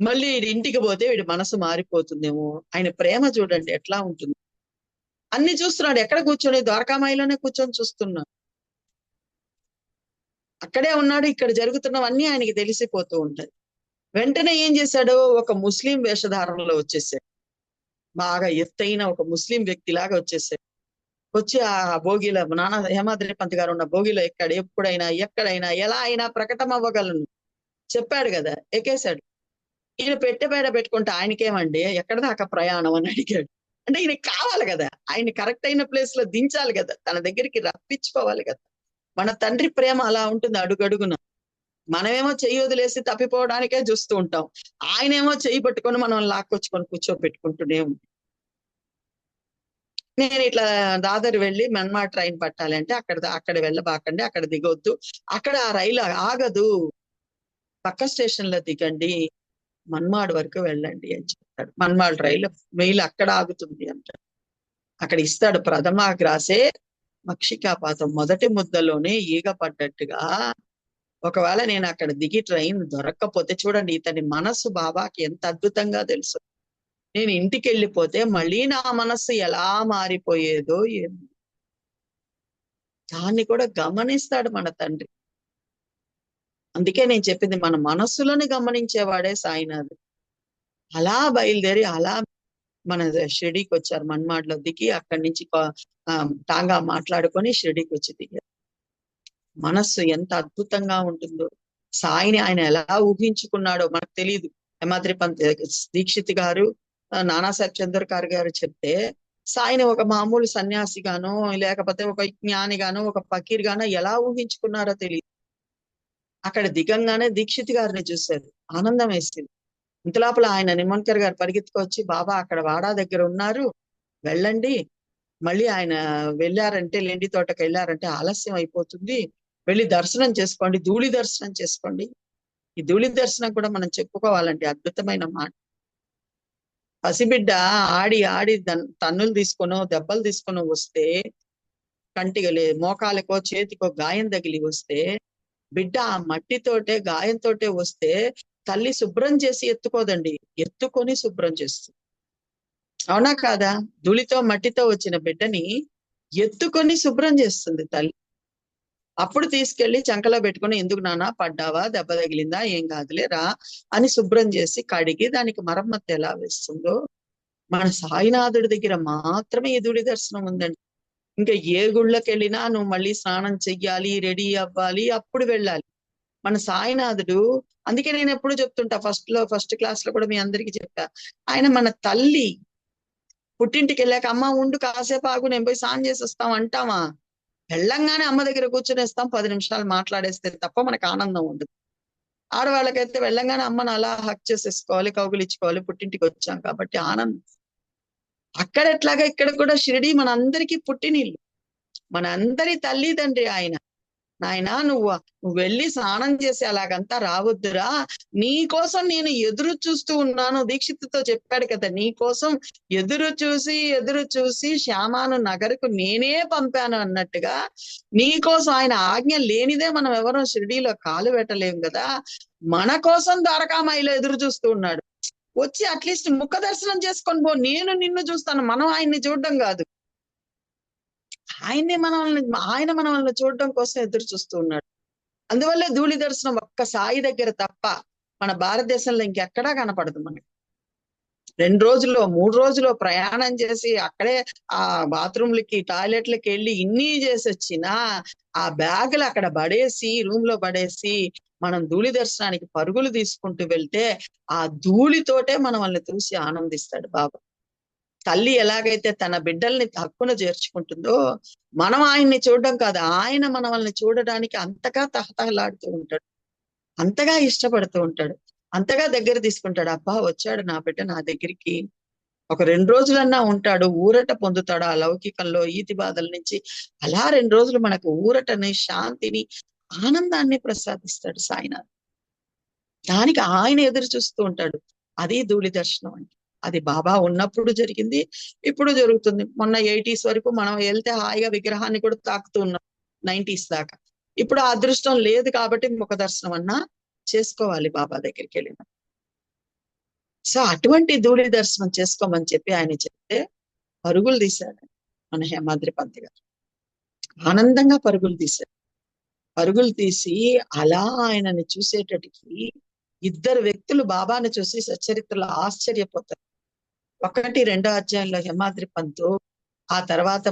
మళ్ళీ ఇంటికి పోతే వీడి మనసు మారిపోతుందేమో. ఆయన ప్రేమ చూడండి ఎట్లా ఉంటుంది. అన్ని చూస్తున్నాడు. ఎక్కడ కూర్చొని ద్వారకామాయిలోనే కూర్చొని చూస్తున్నాడు. అక్కడే ఉన్నాడు. ఇక్కడ జరుగుతున్నవన్నీ ఆయనకి తెలిసిపోతూ ఉంటాయి. వెంటనే ఏం చేశాడు? ఒక ముస్లిం వేషధారణలో వచ్చేసాడు. బాగా ఎత్తైన ఒక ముస్లిం వ్యక్తిలాగా వచ్చేసాడు. వచ్చి ఆ భోగిలో నానా హేమాద్రి పంత్ గారు ఉన్న భోగిలో ఎక్కాడు. ఎప్పుడైనా ఎక్కడైనా ఎలా అయినా ప్రకటన అవ్వగలను చెప్పాడు కదా, ఎక్కేశాడు. ఈయన పెట్టెబేడ పెట్టుకుంటే ఆయనకేమండి ఎక్కడ దాకా ప్రయాణం అని అడిగాడు. అంటే ఈయనకి కావాలి కదా, ఆయన కరెక్ట్ అయిన ప్లేస్ లో దించాలి కదా, తన దగ్గరికి రప్పించుకోవాలి కదా. మన తండ్రి ప్రేమ అలా ఉంటుంది అడుగడుగున. మనమేమో చెయ్యి వదిలేసి తప్పిపోవడానికే చూస్తూ ఉంటాం. ఆయనేమో చెయ్యి పట్టుకొని మనం లాక్కొచ్చుకొని కూర్చోబెట్టుకుంటూనే ఉంటాం. నేను ఇట్లా దాదర్ వెళ్ళి మన్మాడ్ ట్రైన్ పట్టాలి అంటే అక్కడ వెళ్ళబాకండి, అక్కడ దిగొద్దు, అక్కడ ఆ రైలు ఆగదు, పక్క స్టేషన్ లో దిగండి, మన్మాడ్ వరకు వెళ్ళండి అని చెప్తాడు. మన్మాడ్ రైలు అక్కడ ఆగుతుంది అంటాడు. అక్కడ ఇస్తాడు ప్రథమాగ్రాసే మక్షికాపాతం, మొదటి ముద్దలోనే ఈగ పడ్డట్టుగా. ఒకవేళ నేను అక్కడ దిగి ట్రైన్ దొరక్కపోతే, చూడండి ఇతని మనస్సు బాబాకి ఎంత అద్భుతంగా తెలుసు. నేను ఇంటికి వెళ్ళిపోతే మళ్ళీ నా మనస్సు ఎలా మారిపోయేదో ఏమో. దాన్ని కూడా గమనిస్తాడు మన తండ్రి. అందుకే నేను చెప్పింది, మన మనస్సులను గమనించేవాడే సాయినాథ్. అలా బయలుదేరి అలా మన షిరిడీకి వచ్చారు. మన్మాడ్లో దిగి అక్కడి నుంచి టాంగా మాట్లాడుకొని షిరిడీకి వచ్చి దిగారు. మనస్సు ఎంత అద్భుతంగా ఉంటుందో, సాయిని ఆయన ఎలా ఊహించుకున్నాడో మనకు తెలియదు. హేమాద్రి పంత్ దీక్షిత్ గారు, నానాసాహెబ్ చందోర్కర్ గారు చెప్తే సాయిని ఒక మామూలు సన్యాసిగానో లేకపోతే ఒక జ్ఞానిగానో ఒక ఫకీర్ గానో ఎలా ఊహించుకున్నారో తెలియదు. అక్కడ దిగంగానే దీక్షిత్ గారిని చూశారు. ఆనందం వేసింది. ఇంతలోపల ఆయన నిమన్కర్ గారు పరిగెత్తుకొచ్చి, బాబా అక్కడ వాడా దగ్గర ఉన్నారు, వెళ్ళండి, మళ్ళీ ఆయన వెళ్ళారంటే లెండి తోటకి వెళ్ళారంటే ఆలస్యం అయిపోతుంది, వెళ్ళి దర్శనం చేసుకోండి, ధూళి దర్శనం చేసుకోండి. ఈ ధూళి దర్శనం కూడా మనం చెప్పుకోవాలంటే అద్భుతమైన మాట. పసిబిడ్డ ఆడి ఆడి తన్నులు తీసుకొనో దెబ్బలు తీసుకొని వస్తే, కంటికి మోకాలకో చేతికో గాయం తగిలి వస్తే, బిడ్డ ఆ మట్టితోటే గాయంతోటే వస్తే తల్లి శుభ్రం చేసి ఎత్తుకోదండి, ఎత్తుకొని శుభ్రం చేస్తుంది. అవునా కాదా? ధూళితో మట్టితో వచ్చిన బిడ్డని ఎత్తుకొని శుభ్రం చేస్తుంది తల్లి. అప్పుడు తీసుకెళ్లి చంకలో పెట్టుకుని, ఎందుకు నాన్న పడ్డావా, దెబ్బ తగిలిందా, ఏం కాదులే రా అని శుభ్రం చేసి కడిగి దానికి మరమ్మత్తు ఎలా వేస్తుందో, మన సాయినాథుడి దగ్గర మాత్రమే ఈ ధూళి దర్శనం ఉందండి. ఇంకా ఏ గుళ్ళకి వెళ్ళినా నువ్వు మళ్ళీ స్నానం చెయ్యాలి, రెడీ అవ్వాలి, అప్పుడు వెళ్ళాలి. మన సాయినాథుడు, అందుకే నేను ఎప్పుడు చెప్తుంటా, ఫస్ట్ క్లాస్ లో కూడా మీ అందరికీ చెప్పా, ఆయన మన తల్లి. పుట్టింటికి వెళ్ళాక అమ్మ ఉండు కాసేపు ఆగు నేను పోయి స్నానం చేసి వస్తాం అంటామా? వెళ్ళంగానే అమ్మ దగ్గర కూర్చొనేస్తాం, 10 నిమిషాలు మాట్లాడేస్తే తప్ప మనకు ఆనందం ఉండదు. ఆడవాళ్ళకైతే వెళ్ళంగానే అమ్మను అలా హక్ చేసేసుకోవాలి, కౌగులిచ్చుకోవాలి, పుట్టింటికి వచ్చాం కాబట్టి ఆనందం. అక్కడ ఎట్లాగా ఇక్కడ కూడా షిరిడి మన అందరికీ పుట్టినిల్లు, మన అందరి తల్లిదండ్రి ఆయన. నాయన నువ్వు వెళ్ళి స్నానం చేసి అలాగంతా రావద్దురా, నీ కోసం నేను ఎదురు చూస్తూ ఉన్నాను. దీక్షిత్తుతో చెప్పాడు కదా, నీ కోసం ఎదురు చూసి శ్యామాను నగరకు నేనే పంపాను అన్నట్టుగా, నీ కోసం ఆయన ఆజ్ఞ లేనిదే మనం ఎవరో షిరిడీలో కాలు పెట్టలేం కదా, మన కోసం ద్వారకామాయిలో ఎదురు చూస్తూ ఉన్నాడు. వచ్చి అట్లీస్ట్ ముఖ దర్శనం చేసుకొని పో, నేను నిన్ను చూస్తాను. మనం ఆయన్ని చూడడం కాదు, ఆయన మనల్ని చూడడం కోసం ఎదురు చూస్తూ ఉన్నాడు. అందువల్లే ధూళి దర్శనం ఒక్క సాయి దగ్గర తప్ప మన భారతదేశంలో ఇంకెక్కడా కనపడదు మనకి. 2 రోజుల్లో 3 రోజుల్లో ప్రయాణం చేసి అక్కడే ఆ బాత్రూమ్లకి టాయిలెట్లకి వెళ్ళి ఇన్ని చేసి వచ్చినా ఆ బ్యాగులు అక్కడ పడేసి రూమ్ లో పడేసి మనం ధూళి దర్శనానికి పరుగులు తీసుకుంటూ వెళ్తే ఆ ధూళితోటే మనల్ని చూసి ఆనందిస్తాడు బాబా. తల్లి ఎలాగైతే తన బిడ్డల్ని హక్కున చేర్చుకుంటుందో, మనం ఆయన్ని చూడడం కాదు, ఆయన మనల్ని చూడడానికి అంతగా తహతహలాడుతూ ఉంటాడు, అంతగా ఇష్టపడుతూ ఉంటాడు, అంతగా దగ్గర తీసుకుంటాడు. అబ్బా వచ్చాడు నా బిడ్డ నా దగ్గరికి, ఒక 2 రోజులన్నా ఉంటాడు, ఊరట పొందుతాడు ఆ లౌకికంలో ఈతి బాధల నుంచి. అలా 2 రోజులు మనకు ఊరటని, శాంతిని, ఆనందాన్ని ప్రసాదిస్తాడు సాయినాథ్. దానికి ఆయన ఎదురు చూస్తూ ఉంటాడు. అది ధూళి దర్శనం అంటే. అది బాబా ఉన్నప్పుడు జరిగింది, ఇప్పుడు జరుగుతుంది. మొన్న 80s వరకు మనం వెళ్తే హాయిగా విగ్రహాన్ని కూడా తాకుతూ ఉన్నాం, 90s దాకా. ఇప్పుడు ఆ అదృష్టం లేదు కాబట్టి ముఖ దర్శనం అన్నా చేసుకోవాలి బాబా దగ్గరికి వెళ్ళిన. సో అటువంటి ధూళి దర్శనం చేసుకోమని చెప్పి ఆయన చెప్తే పరుగులు తీశాడు మన హేమాద్రి పంత్ గారు. ఆనందంగా పరుగులు తీశాడు. పరుగులు తీసి అలా ఆయనని చూసేటటికి 2 వ్యక్తులు బాబాని చూసి సచ్చరిత్రలో ఆశ్చర్యపోతారు. 1, 2 అధ్యాయంలో హేమాద్రి పంతు, ఆ తర్వాత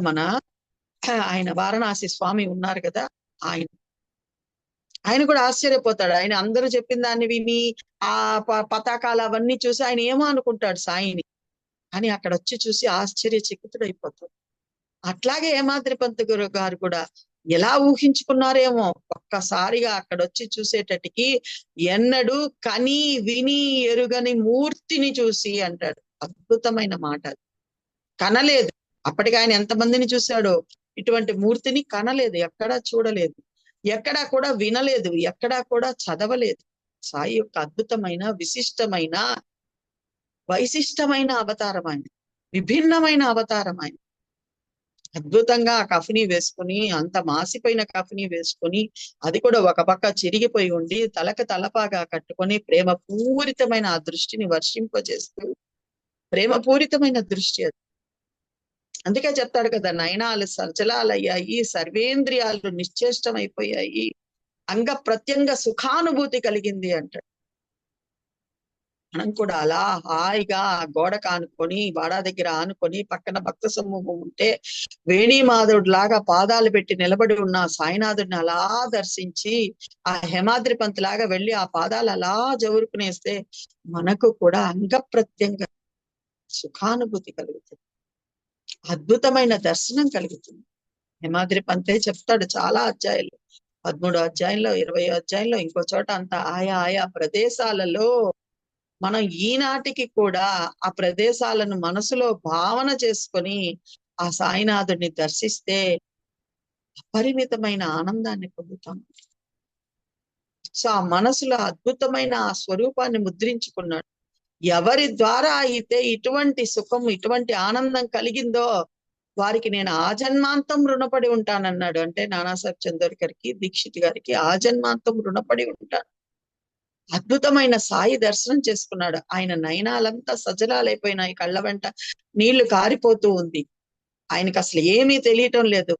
ఆయన వారణాసి స్వామి ఉన్నారు కదా, ఆయన ఆయన కూడా ఆశ్చర్యపోతాడు. ఆయన అందరూ చెప్పిన దాన్ని విని ఆ పతాకాలు అవన్నీ చూసి ఆయన ఏమో అనుకుంటాడు సాయిని, అని అక్కడ వచ్చి చూసి ఆశ్చర్యచకితుడైపోతాడు. అట్లాగే హేమాద్రి పంత్ గారు కూడా ఎలా ఊహించుకున్నారేమో, ఒక్కసారిగా అక్కడ వచ్చి చూసేటట్టుకి ఎన్నడూ కని విని ఎరుగని మూర్తిని చూసి అంటాడు. అద్భుతమైన మాట. కనలేదు, అప్పటికి ఆయన ఎంతమందిని చూశాడో, ఇటువంటి మూర్తిని కనలేదు, ఎక్కడా చూడలేదు, ఎక్కడా కూడా వినలేదు, ఎక్కడా కూడా చదవలేదు. సాయి యొక్క అద్భుతమైన, విశిష్టమైన, వైశిష్టమైన అవతారం ఆయన, విభిన్నమైన అవతారం ఆయన. అద్భుతంగా ఆ కఫిని వేసుకుని, అంత మాసిపోయిన కఫిని వేసుకుని, అది కూడా ఒక పక్క చిరిగిపోయి ఉండి, తలకు తలపాగా కట్టుకొని ప్రేమ పూరితమైన ఆ దృష్టిని వర్షింపజేస్తూ, ప్రేమ పూరితమైన దృష్టి అది. అందుకే చెప్తాడు కదా, నయనాలు సచలాలయ్యాయి, సర్వేంద్రియాలు నిశ్చేష్టమైపోయాయి, అంగ ప్రత్యంగ సుఖానుభూతి కలిగింది అంటాడు. మనం కూడా అలా హాయిగా గోడకు ఆనుకొని, వాడా దగ్గర ఆనుకొని, పక్కన భక్త సమూహం ఉంటే వేణీ మాధవుడు లాగా పాదాలు పెట్టి నిలబడి ఉన్న సాయినాథుడిని అలా దర్శించి, ఆ హేమాద్రి పంత్ లాగా వెళ్ళి ఆ పాదాలు అలా జవురుకునేస్తే మనకు కూడా అంగ ప్రత్యంగ సుఖానుభూతి కలుగుతుంది, అద్భుతమైన దర్శనం కలుగుతుంది. హేమాద్రి పంతే చెప్తాడు చాలా అధ్యాయులు, 13వ అధ్యాయంలో, 20వ అధ్యాయంలో, ఇంకో చోట అంతా ఆయా ఆయా ప్రదేశాలలో మనం ఈనాటికి కూడా ఆ ప్రదేశాలను మనసులో భావన చేసుకొని ఆ సాయినాథుడిని దర్శిస్తే అపరిమితమైన ఆనందాన్ని పొందుతాం. సో ఆ మనసులో అద్భుతమైన ఆ స్వరూపాన్ని ముద్రించుకున్నాడు. ఎవరి ద్వారా అయితే ఇటువంటి సుఖం, ఇటువంటి ఆనందం కలిగిందో వారికి నేను ఆజన్మాంతం రుణపడి ఉంటానన్నాడు. అంటే నానాసాహెబ్ చందోర్కర్కి, దీక్షిత్ గారికి ఆజన్మాంతం రుణపడి ఉంటాను. అద్భుతమైన సాయి దర్శనం చేసుకున్నాడు. ఆయన నయనాలంతా సజలాలైపోయినాయి, కళ్ళ వెంట నీళ్లు కారిపోతూ ఉంది. ఆయనకు అసలు ఏమీ తెలియటం లేదు,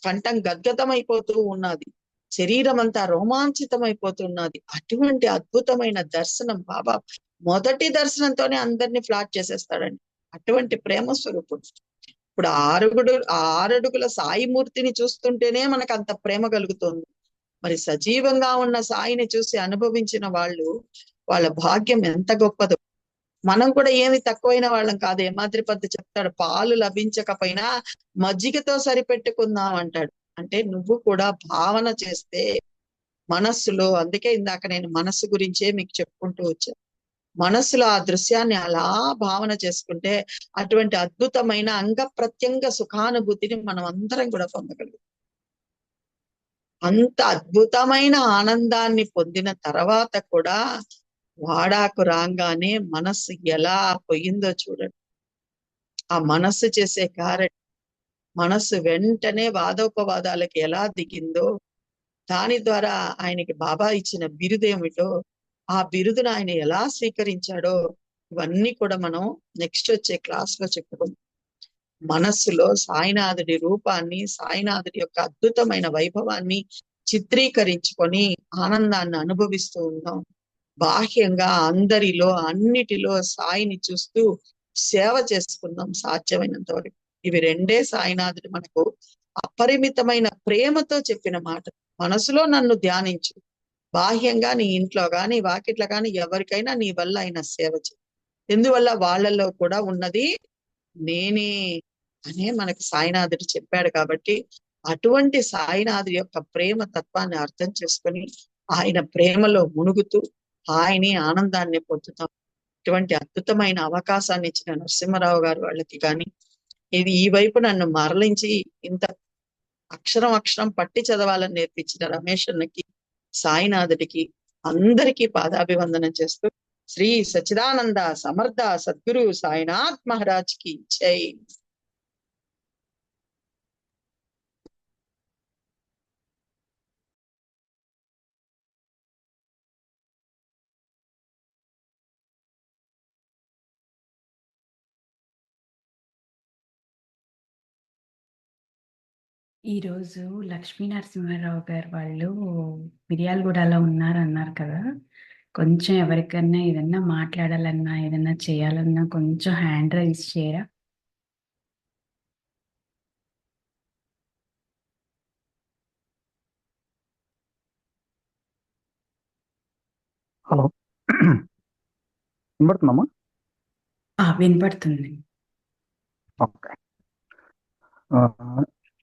కంఠం గద్గతమైపోతూ ఉన్నది, శరీరం అంతా రోమాంచితమైపోతున్నది. అటువంటి అద్భుతమైన దర్శనం బాబా మొదటి దర్శనంతోనే అందరినీ ఫ్లాట్ చేసేస్తాడండి. అటువంటి ప్రేమ స్వరూపుడు. ఇప్పుడు ఆ 6 అడుగుల సాయిమూర్తిని చూస్తుంటేనే మనకు అంత ప్రేమ కలుగుతుంది. మరి సజీవంగా ఉన్న సాయిని చూసి అనుభవించిన వాళ్ళ భాగ్యం ఎంత గొప్పదో. మనం కూడా ఏమి తక్కువైన వాళ్ళం కాదు. హేమాద్రి పంత్ చెప్తాడు, పాలు లభించకపోయినా మజ్జిగతో సరిపెట్టుకుందాం అంటాడు. అంటే నువ్వు కూడా భావన చేస్తే మనస్సులో, అందుకే ఇందాక నేను మనస్సు గురించే మీకు చెప్పుకుంటూ వచ్చాను, మనస్సులో ఆ దృశ్యాన్ని అలా భావన చేసుకుంటే అటువంటి అద్భుతమైన అంగ ప్రత్యంగ సుఖానుభూతిని మనం అందరం కూడా పొందగలుగుతాం. అంత అద్భుతమైన ఆనందాన్ని పొందిన తర్వాత కూడా వాడాకు రాగానే మనస్సు ఎలా పోయిందో చూడండి. ఆ మనస్సు చేసే కార్యం, మనస్సు వెంటనే వాదోపవాదాలకు ఎలా దిగిందో, దాని ద్వారా ఆయనకి బాబా ఇచ్చిన బిరుదేమిటో, ఆ బిరుదును ఆయన ఎలా స్వీకరించాడో, ఇవన్నీ కూడా మనం నెక్స్ట్ వచ్చే క్లాస్ లో చెప్పుకుందాం. మనస్సులో సాయినాథుడి రూపాన్ని, సాయినాథుడి యొక్క అద్భుతమైన వైభవాన్ని చిత్రీకరించుకొని ఆనందాన్ని అనుభవిస్తూ ఉందాం. బాహ్యంగా అందరిలో, అన్నిటిలో సాయిని చూస్తూ సేవ చేసుకుందాం సాధ్యమైనంత వరకు. ఇవి రెండే సాయినాథుడు మనకు అపరిమితమైన ప్రేమతో చెప్పిన మాట. మనసులో నన్ను ధ్యానించు, బాహ్యంగా నీ ఇంట్లో గాని, వాకిట్లో గాని ఎవరికైనా నీ వల్ల అయిన సేవ చేయి. ఎందువల్ల వాళ్ళలో కూడా ఉన్నది నేనే అనే మనకు సాయినాథుడు చెప్పాడు. కాబట్టి అటువంటి సాయినాథుడి యొక్క ప్రేమ తత్వాన్ని అర్థం చేసుకొని ఆయన ప్రేమలో మునుగుతూ హాయిని ఆనందాన్ని పొందుతాం. ఇటువంటి అద్భుతమైన అవకాశాన్ని ఇచ్చిన నరసింహారావు గారు వాళ్ళకి కానీ, ఇది ఈ వైపు నన్ను మరలించి ఇంత అక్షరం అక్షరం పట్టి చదవాలని నేర్పించిన రమేష్ అన్నకి, సాయినాథుడికి అందరికీ పాదాభివందనం చేస్తూ శ్రీ సచ్చిదానంద సమర్థ సద్గురు సాయినాథ్ మహారాజ్ కి జై. ఈరోజు లక్ష్మీ నరసింహారావు గారు వాళ్ళు మిర్యాలగూడలో ఉన్నారన్నారు కదా. కొంచెం ఎవరికన్నా ఏదన్నా మాట్లాడాలన్నా ఏదన్నా చేయాలన్నా కొంచెం హ్యాండ్ రైజ్ చేయరా? హలో, వినపడుతుందమ్మా? వినపడుతుంది. ఓకే,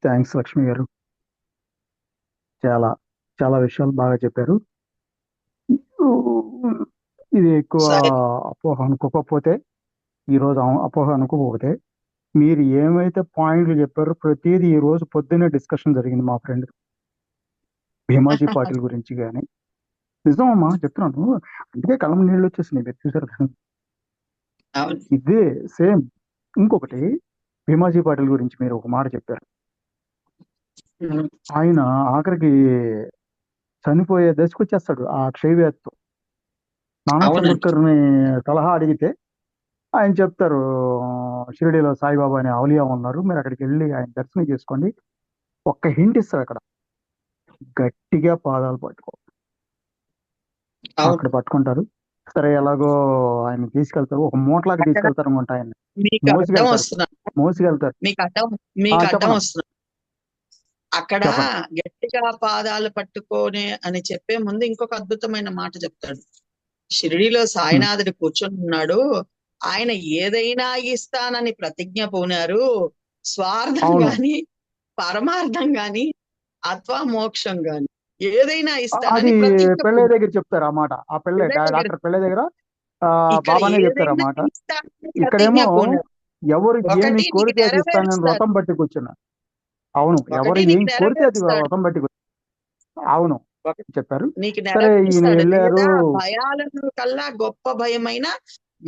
థ్యాంక్స్ లక్ష్మి గారు. చాలా చాలా విషయాలు బాగా చెప్పారు. ఇది ఎక్కువ సరే. అపోహ అనుకోకపోతే, ఈరోజు అపోహ అనుకోకపోతే, మీరు ఏమైతే పాయింట్లు చెప్పారో ప్రతిదీ ఈ రోజు పొద్దున్నే డిస్కషన్ జరిగింది మా ఫ్రెండ్ భీమాజీ పాటిల్ గురించి. కానీ నిజమమ్మా చెప్తున్నాను, అందుకే కళ్ళం నీళ్ళు వచ్చేసినాయి. మీరు చూసారు కదా, అవును. ఇదే సేమ్. ఇంకొకటి, భీమాజీ పాటిల్ గురించి మీరు ఒక మాట చెప్పారు. ఆయన ఆఖరికి చనిపోయే దశకు వచ్చేస్తాడు ఆ క్షయవ్యాధితో. నానా అవునండి. చంద్రకర్ని సలహా అడిగితే ఆయన చెప్తారు, షిరిడీలో సాయిబాబా అనే ఔలియా ఉన్నారు, మీరు అక్కడికి వెళ్ళి ఆయన దర్శనం చేసుకోండి. ఒక్క హింట్ ఇస్తారు అక్కడ, గట్టిగా పాదాలు పట్టుకో. అవును. అక్కడ పట్టుకుంటారు. సరే, ఎలాగో ఆయన తీసుకెళ్తారు, ఒక మూటలాగా అక్కడ తీసుకెళ్తారు అనమాట. ఆయన మీకు అడ్డం మోసుకెళ్తారు వస్తున్నా మోసుకెళ్తారు. మీకు అడ్డం చెప్పండి, వస్తున్నా. అక్కడ చెప్పండి. గట్టిగా పాదాలు పట్టుకోనే అని చెప్పే ముందు ఇంకొక అద్భుతమైన మాట చెప్తాడు. షిరిడీలో సాయినాథుడు కూర్చొని ఉన్నాడు, ఆయన ఏదైనా ఇస్తానని ప్రతిజ్ఞ పూనారు, స్వార్థం అవును, గాని పరమార్థం గాని అథవా మోక్షం గాని ఏదైనా అది ఇస్తానని ప్రతిజ్ఞ పెళ్ళే పూనారు. దగ్గర చెప్తారు ఆ మాట. ఆ పెళ్ళే పిల్ల దగ్గర డాక్టర్ పెళ్ళే దగ్గర ఇక్కడ బాబానే చెప్తారు ఆ ఏదైనా మాట. ఇస్తానని ఇక్కడేమో ప్రతిజ్ఞ పూనారు. ఎవరు ఏమి ఒకటి నీకు కోరితే అది ఇస్తానని నెరవేరుస్తారు, వ్రతం బట్టి కూర్చున్నారు. అవును, ఎవరు ఒకటి ఏం నీకు కోరితే అది నెరవేరుస్తాడు, వ్రతం బట్టి అవును ఒకటి చెప్పారు. నీకు సరే, ఈయన నెరవేరుస్తాడు. వెళ్ళారు. లేదా భయాలను కల్లా గొప్ప భయమైన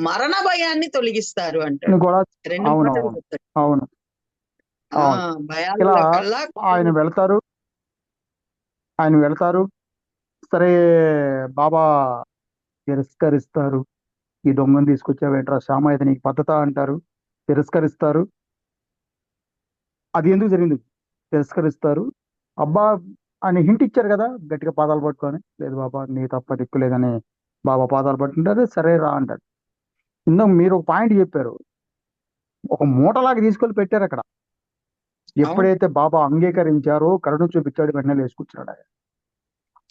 మరణ భయాన్ని తొలగిస్తారు అంటాడు. కూడా రెండు అవును మాటలు అవును చెప్తాడు. అవును అవును ఇలా భయాల కల్లా ఆయన వెళ్తారు. ఆయన వెళ్తారు. సరే, బాబా తిరస్కరిస్తారు. ఈ దొంగను తీసుకొచ్చావేంట్రా శ్యామ, ఇది నీకు పద్ధత అంటారు. తిరస్కరిస్తారు. అది ఎందుకు జరిగింది? తిరస్కరిస్తారు. అబ్బా అని హింట్ ఇచ్చారు కదా, గట్టిగా పాదాలు పట్టుకొని, లేదు బాబా నీ తప్ప దిక్కు లేదని బాబా పాదాలు పట్టుకుంటారు. సరే రా అంటారు. ఇందాక మీరు ఒక పాయింట్ చెప్పారు, ఒక మూటలాగా తీసుకొని పెట్టారు అక్కడ. అవును. ఎప్పుడైతే బాబా అంగీకరించారో, కరుణ చూపించాడు, వెంటనే లేసుకొచ్చాడు. ఆయన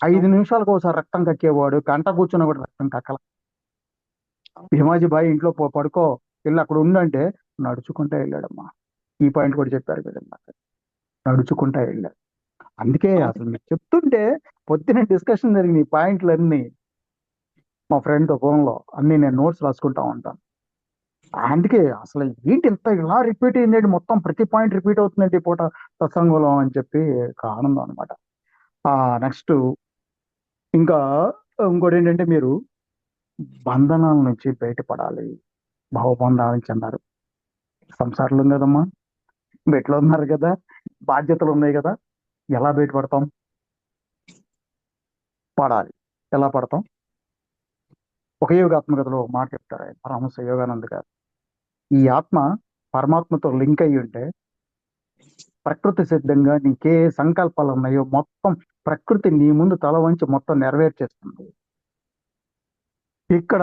5 అవును. నిమిషాలకు ఒకసారి రక్తం కక్కేవాడు, గంట కూర్చున్నా కూడా రక్తం కక్కల. భీమాజీ బాయ్ ఇంట్లో పడుకో, వెళ్ళి అక్కడ ఉండంటే నడుచుకుంటా వెళ్ళాడమ్మా. ఈ పాయింట్ కూడా చెప్పారు కదా ఇందాక. నడుచుకుంటా వెళ్ళాడు. అందుకే అసలు మీరు చెప్తుంటే పొద్దున డిస్కషన్ జరిగిన ఈ పాయింట్లన్నీ మా ఫ్రెండ్ ఫోన్లో అన్ని నేను నోట్స్ రాసుకుంటా ఉంటాను. అందుకే అసలు ఏంటి ఇంత ఇలా రిపీట్ అయింది, మొత్తం ప్రతి పాయింట్ రిపీట్ అవుతుందంటే ఈ పూట సత్సంగంలో అని చెప్పి ఒక ఆనందం అనమాట. నెక్స్ట్ ఇంకా ఇంకోటి ఏంటంటే, మీరు బంధనాల నుంచి బయటపడాలి, భావబంధాల నుంచి అన్నారు. సంసారాలు ఉంది కదమ్మా, బెట్లో ఉన్నారు కదా, బాధ్యతలు ఉన్నాయి కదా, ఎలా బయటపడతాం? పడాలి. ఎలా పడతాం? ఒక యోగాత్మకతలో ఒక మాట చెప్తారు ఆయన, పరమహంస యోగానంద్ గారు. ఈ ఆత్మ పరమాత్మతో లింక్ అయ్యి ఉంటే ప్రకృతి సిద్ధంగా నీకే సంకల్పాలు ఉన్నాయో మొత్తం ప్రకృతి నీ ముందు తల వంచి మొత్తం నెరవేర్చేస్తుంది. ఇక్కడ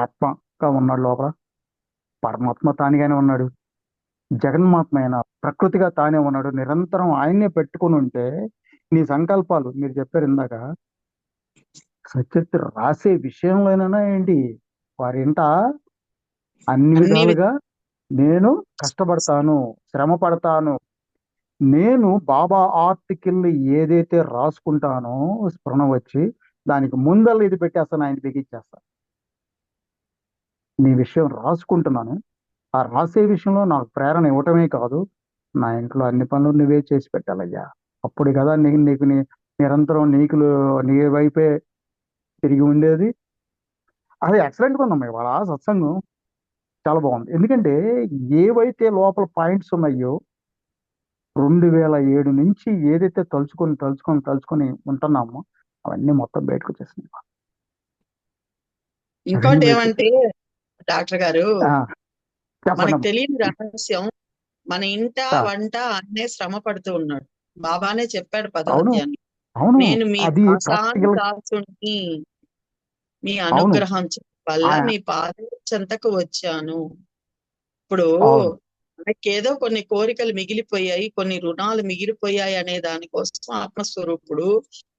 ఆత్మగా ఉన్నాడు లోపల, పరమాత్మ తానిగానే ఉన్నాడు, జగన్మాత్మ అయిన ప్రకృతిగా తానే ఉన్నాడు. నిరంతరం ఆయన్నే పెట్టుకుని ఉంటే నీ సంకల్పాలు, మీరు చెప్పారు ఇందాక, సచరిత్ర రాసే విషయంలోనైనా ఏంటి, వారింట అన్ని అన్ని విధాలుగా నేను కష్టపడతాను, శ్రమ పడతాను. నేను బాబా ఆర్టికల్ ఏదైతే రాసుకుంటానో స్పృహ వచ్చి దానికి ముందల్ల ఇది పెట్టేస్తాను, ఆయన బిగించేస్తాను. నీ విషయం రాసుకుంటున్నాను. ఆ రాసే విషయంలో నాకు ప్రేరణ ఇవ్వటమే కాదు, నా ఇంట్లో అన్ని పనులు నువ్వే చేసి పెట్టాలయ్యా. అప్పుడు కదా నీకు నిరంతరం నీ వైపే తిరిగి ఉండేది. అది ఎక్సలెంట్గా ఉందమ్మా ఇవాళ సత్సంగం. చాలా బాగుంది. ఎందుకంటే ఏవైతే లోపల పాయింట్స్ ఉన్నాయో 2007 నుంచి ఏదైతే తలుచుకొని ఉంటున్నామో అవన్నీ మొత్తం బయటకు వచ్చేసినాయి. అవన్నీ ఇంకోటి బయటకు ఏమంటే డాక్టర్ గారు, చెప్పండి మనకు అమ్మా. తెలియని రహస్యం, మన ఇంట ఆ, వంట అన్నే శ్రమ పడుతూ ఉన్నాడు. బాబానే చెప్పాడు అవును 10వ అధ్యాయం, అవును నేను మీ అది దాసాన్ని ప్రాక్టికల్. దాసుని, మీ అవును అనుగ్రహం వల్ల ఆ- మీ పాద చెంతకు వచ్చాను. ఇప్పుడు అవును మనకేదో కొన్ని కోరికలు మిగిలిపోయాయి, కొన్ని రుణాలు మిగిలిపోయాయి అనే దానికోసం ఆత్మస్వరూపుడు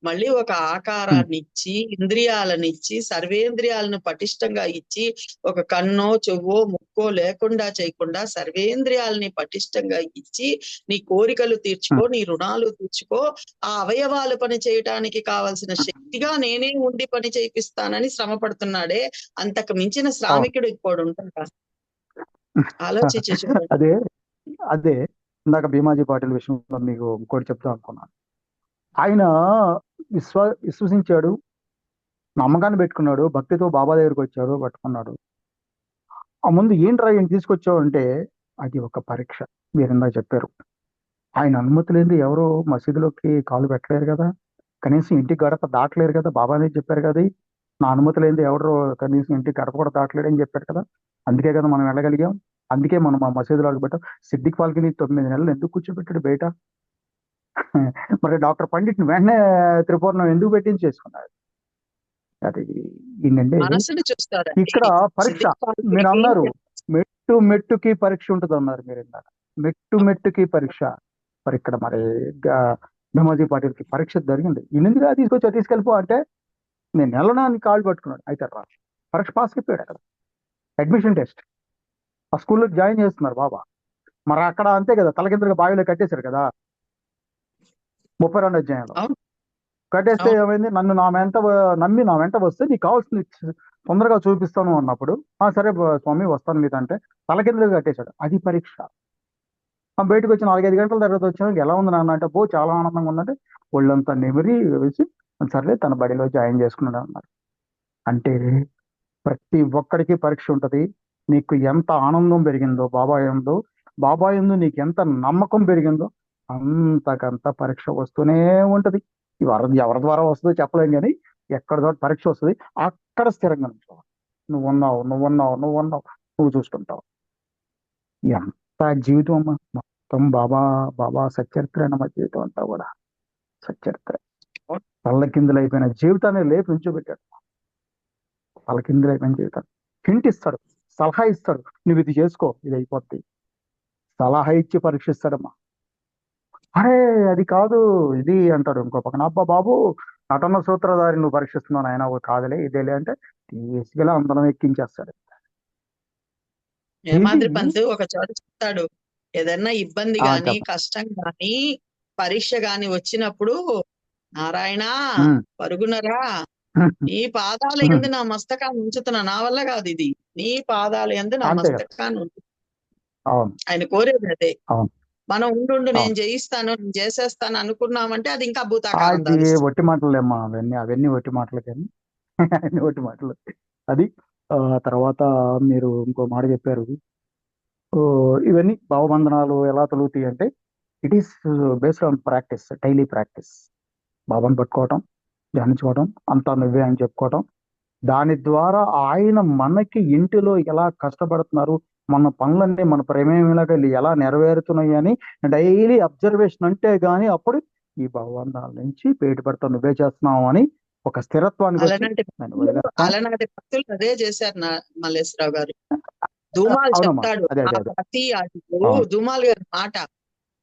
మళ్ళీ ఒక ఉమ్, ఆకారాన్ని ఇచ్చి, ఇంద్రియాలనిచ్చి, సర్వేంద్రియాలను పటిష్టంగా ఇచ్చి, ఒక కన్నో చెవో ముక్కో లేకుండా చేయకుండా సర్వేంద్రియాలని పటిష్టంగా ఇచ్చి, నీ కోరికలు తీర్చుకో, నీ రుణాలు తీర్చుకో, ఆ అవయవాలు పని చేయటానికి కావలసిన శక్తిగా నేనే ఉండి పని చేయిస్తానని శ్రమ పడుతున్నాడే, అంతకు మించిన అవును శ్రామికుడు ఇప్పుడు ఉంటాడా? ఆలోచించి చూడండి. అదే అదే ఇందాక భీమాజీ పాటిల్ విషయంలో మీకు ఇంకోటి చెప్తాం అనుకున్నాను. ఆయన విశ్వసించాడు, నమ్మకాన్ని పెట్టుకున్నాడు, భక్తితో బాబా దగ్గరికి వచ్చాడు, పట్టుకున్నాడు. ఆ ముందు ఏంట్రా ఆయన తీసుకొచ్చావు అంటే అది ఒక పరీక్ష. మీరు ఇందాక చెప్పారు, ఆయన అనుమతి లేనిది ఎవరు మసీదులోకి కాలు పెట్టలేరు కదా, కనీసం ఇంటికి గడప దాటలేరు కదా. బాబానే చెప్పారు కదా, నా అనుమతి లేనిది ఎవరు కనీసం ఇంటికి గడప కూడా దాటలేడు అని చెప్పారు కదా. అందుకే కదా మనం వెళ్ళగలిగాం. అందుకే మనం ఆ మసీదులోకి పెట్టాం. సిద్దిక్ ఫాల్కిని 9 నెలలు ఎందుకు కూర్చోబెట్టాడు బయట? మరి డాక్టర్ పండిట్ని వెంటనే త్రిపూర్ణం ఎందుకు పెట్టించి చేసుకున్నాడు? అది ఏంటంటే మనసుని చూస్తాడండి ఇక్కడ పరీక్ష. సిద్దిక్ మీరు ఫాల్కేకి. అన్నారు మెట్టు మెట్టుకి పరీక్ష ఉంటుంది అన్నారు మీరు ఇందాక. మెట్టు మెట్టుకి పరీక్ష. మరి ఇక్కడ మరి భీమాజీ పాటిల్కి పరీక్ష జరిగింది. ఎందుకుగా తీసుకెళ్ళిపో అంటే నేను నెలనాన్ని కాళ్ళు పట్టుకున్నాడు. అయితే రా పరీక్ష పాస్ అయిపోయాడు. అక్కడ అడ్మిషన్ టెస్ట్ ఆ స్కూల్లో జాయిన్ చేస్తున్నారు బాబా. మరి అక్కడ అంతే కదా, తలకిందులుగా బావిలో కట్టేశారు కదా 32వ అధ్యాయంలో. అవును కట్టేస్తే అవును ఏమైంది, నన్ను నమ్మి నా వెంట వస్తే నీకు కావాల్సింది తొందరగా చూపిస్తాను అన్నప్పుడు, సరే స్వామి వస్తాను మీద అంటే తలకిందులుగా కట్టేశాడు. అది పరీక్ష. బయటకు వచ్చి 4-5 గంటల తర్వాత వచ్చాను, ఎలా ఉంది నాన్న అంటే చాలా ఆనందంగా ఉందంటే ఒళ్ళంతా నెమిరి వేసి సర్లే తన బడిలో జాయిన్ చేసుకున్నాడు అన్నారు. అంటే ప్రతి ఒక్కడికి పరీక్ష ఉంటది. నీకు ఎంత ఆనందం పెరిగిందో బాబా యందు నీకు ఎంత నమ్మకం పెరిగిందో అంతకంత పరీక్ష వస్తూనే ఉంటది. ఎవరి ద్వారా వస్తుందో చెప్పలేం కానీ ఎక్కడ చోట పరీక్ష వస్తుంది. అక్కడ స్థిరంగా ఉంచుకోవాలి. నువ్వు చూసుకుంటావు. ఎంత జీవితం అమ్మా, మొత్తం బాబా సచ్చరిత్ర అన్న జీవితం అంతా కూడా సచ్చరిత్ర. తల్లకిందులైపోయిన జీవితాన్ని లేపి ఉంచోబెట్టాడు. తలకిందులైపోయిన జీవితాన్ని హింట్ ఇస్తాడు, సలహా ఇస్తాడు, నువ్వు ఇది చేసుకో ఇది అయిపోద్ది. సలహా ఇచ్చి పరీక్షిస్తాడమ్మా. అరే అది కాదు ఇది అంటాడు. ఇంకో పక్కన అబ్బా బాబు నటన సూత్రధారి నువ్వు పరీక్షిస్తున్నావు ఆయన కాదులే ఇదేలే అంటే తీసుకెళ్ళి అందరం ఎక్కించేస్తాడు. హేమాద్రి ఇది పంత్ ఒక చోట చెప్తాడు, ఏదన్నా ఇబ్బంది గాని చెప్పండి. కష్టం గాని పరీక్ష గాని వచ్చినప్పుడు, నారాయణ పరుగునరా, నీ పాదాల యందు నా మస్తకాన్ని ఉంచుతున్నా, నా వల్ల కాదు ఇది, నీ పాదాల యందు నా అంతే కదా. మస్తకాన్ని ఉంచు. అవును ఆయన కోరేది అదే. అవును మనం ఉండు నేను అవును. చేయిస్తాను, నేను చేసేస్తాను అనుకున్నామంటే అది ఇంకా భూతాకారం అది దాలుస్తుంది. ఒట్టి మాటలేమ్మా, అవన్నీ ఒట్టి మాటలు కానీ అన్ని ఒట్టి మాటలు. అది తర్వాత మీరు ఇంకో మాట చెప్పారు. ఇవన్నీ భావబంధనాలు ఎలా తొలుగుతాయి అంటే it is based on practice, daily practice. బాబాను పట్టుకోవటం, ధ్యానించుకోవటం, అంతా నువ్వే అని చెప్పుకోవటం. దాని ద్వారా ఆయన మనకి ఇంటిలో ఎలా కష్టపడుతున్నారు, మన పనులన్నీ మన ప్రేమేమిలాగా ఎలా నెరవేరుతున్నాయి అని డైలీ అబ్జర్వేషన్ అంటే గాని అప్పుడు ఈ భగవంతాల నుంచి బయటపడతావు, నువ్వే చేస్తున్నావు అని ఒక స్థిరత్వానికి వచ్చి అలనాటి నేను భక్తులు వదిలేస్తాను. అలనాటి భక్తులు అదే చేశారు మల్లేశ్వరరావు గారు. ధూమాలు అవునమ్మా, చెప్తాడు, అదే నా అదే అదే ప్రతి అడుగు, అవును ధూమాలు గారి మాట,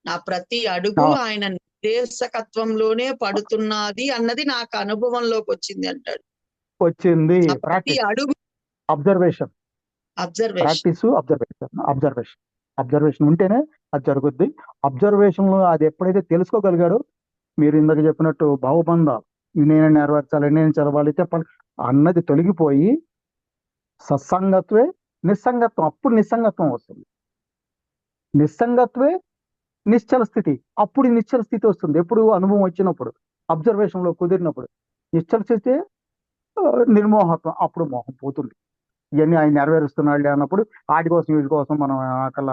నా ప్రతి అడుగు అవును. ఆయన నిర్దేశకత్వంలోనే పడుతున్నది అన్నది నాకు అనుభవంలోకి వచ్చింది అంటాడు. వచ్చింది నా ప్రతి ప్రాక్టీస్, అడుగు అబ్జర్వేషన్. అబ్జర్వేషన్. ప్రాక్టీస్, అబ్జర్వేషన్ ఉంటేనే అది జరుగుద్ది. అబ్జర్వేషన్ లో అది ఎప్పుడైతే తెలుసుకోగలిగాడో, మీరు ఇందాక చెప్పినట్టు భావబంధాలు, నేను నెరవేర్చాలి, నేను చదవాలి, చెప్పాలి అన్నది తొలగిపోయి సత్సంగత్వే నిస్సంగత్వం. అప్పుడు నిస్సంగత్వం వస్తుంది. నిస్సంగత్వే నిశ్చల స్థితి. అప్పుడు నిశ్చల స్థితి వస్తుంది. ఎప్పుడు అనుభవం వచ్చినప్పుడు, అబ్జర్వేషన్ లో కుదిరినప్పుడు. నిశ్చల స్థితి నిర్మోహత్వం. అప్పుడు మోహం పోతుంది. ఇవన్నీ ఆయన నెరవేరుస్తున్నాడు అన్నప్పుడు, వాటి కోసం వీటి కోసం మనం అక్కడ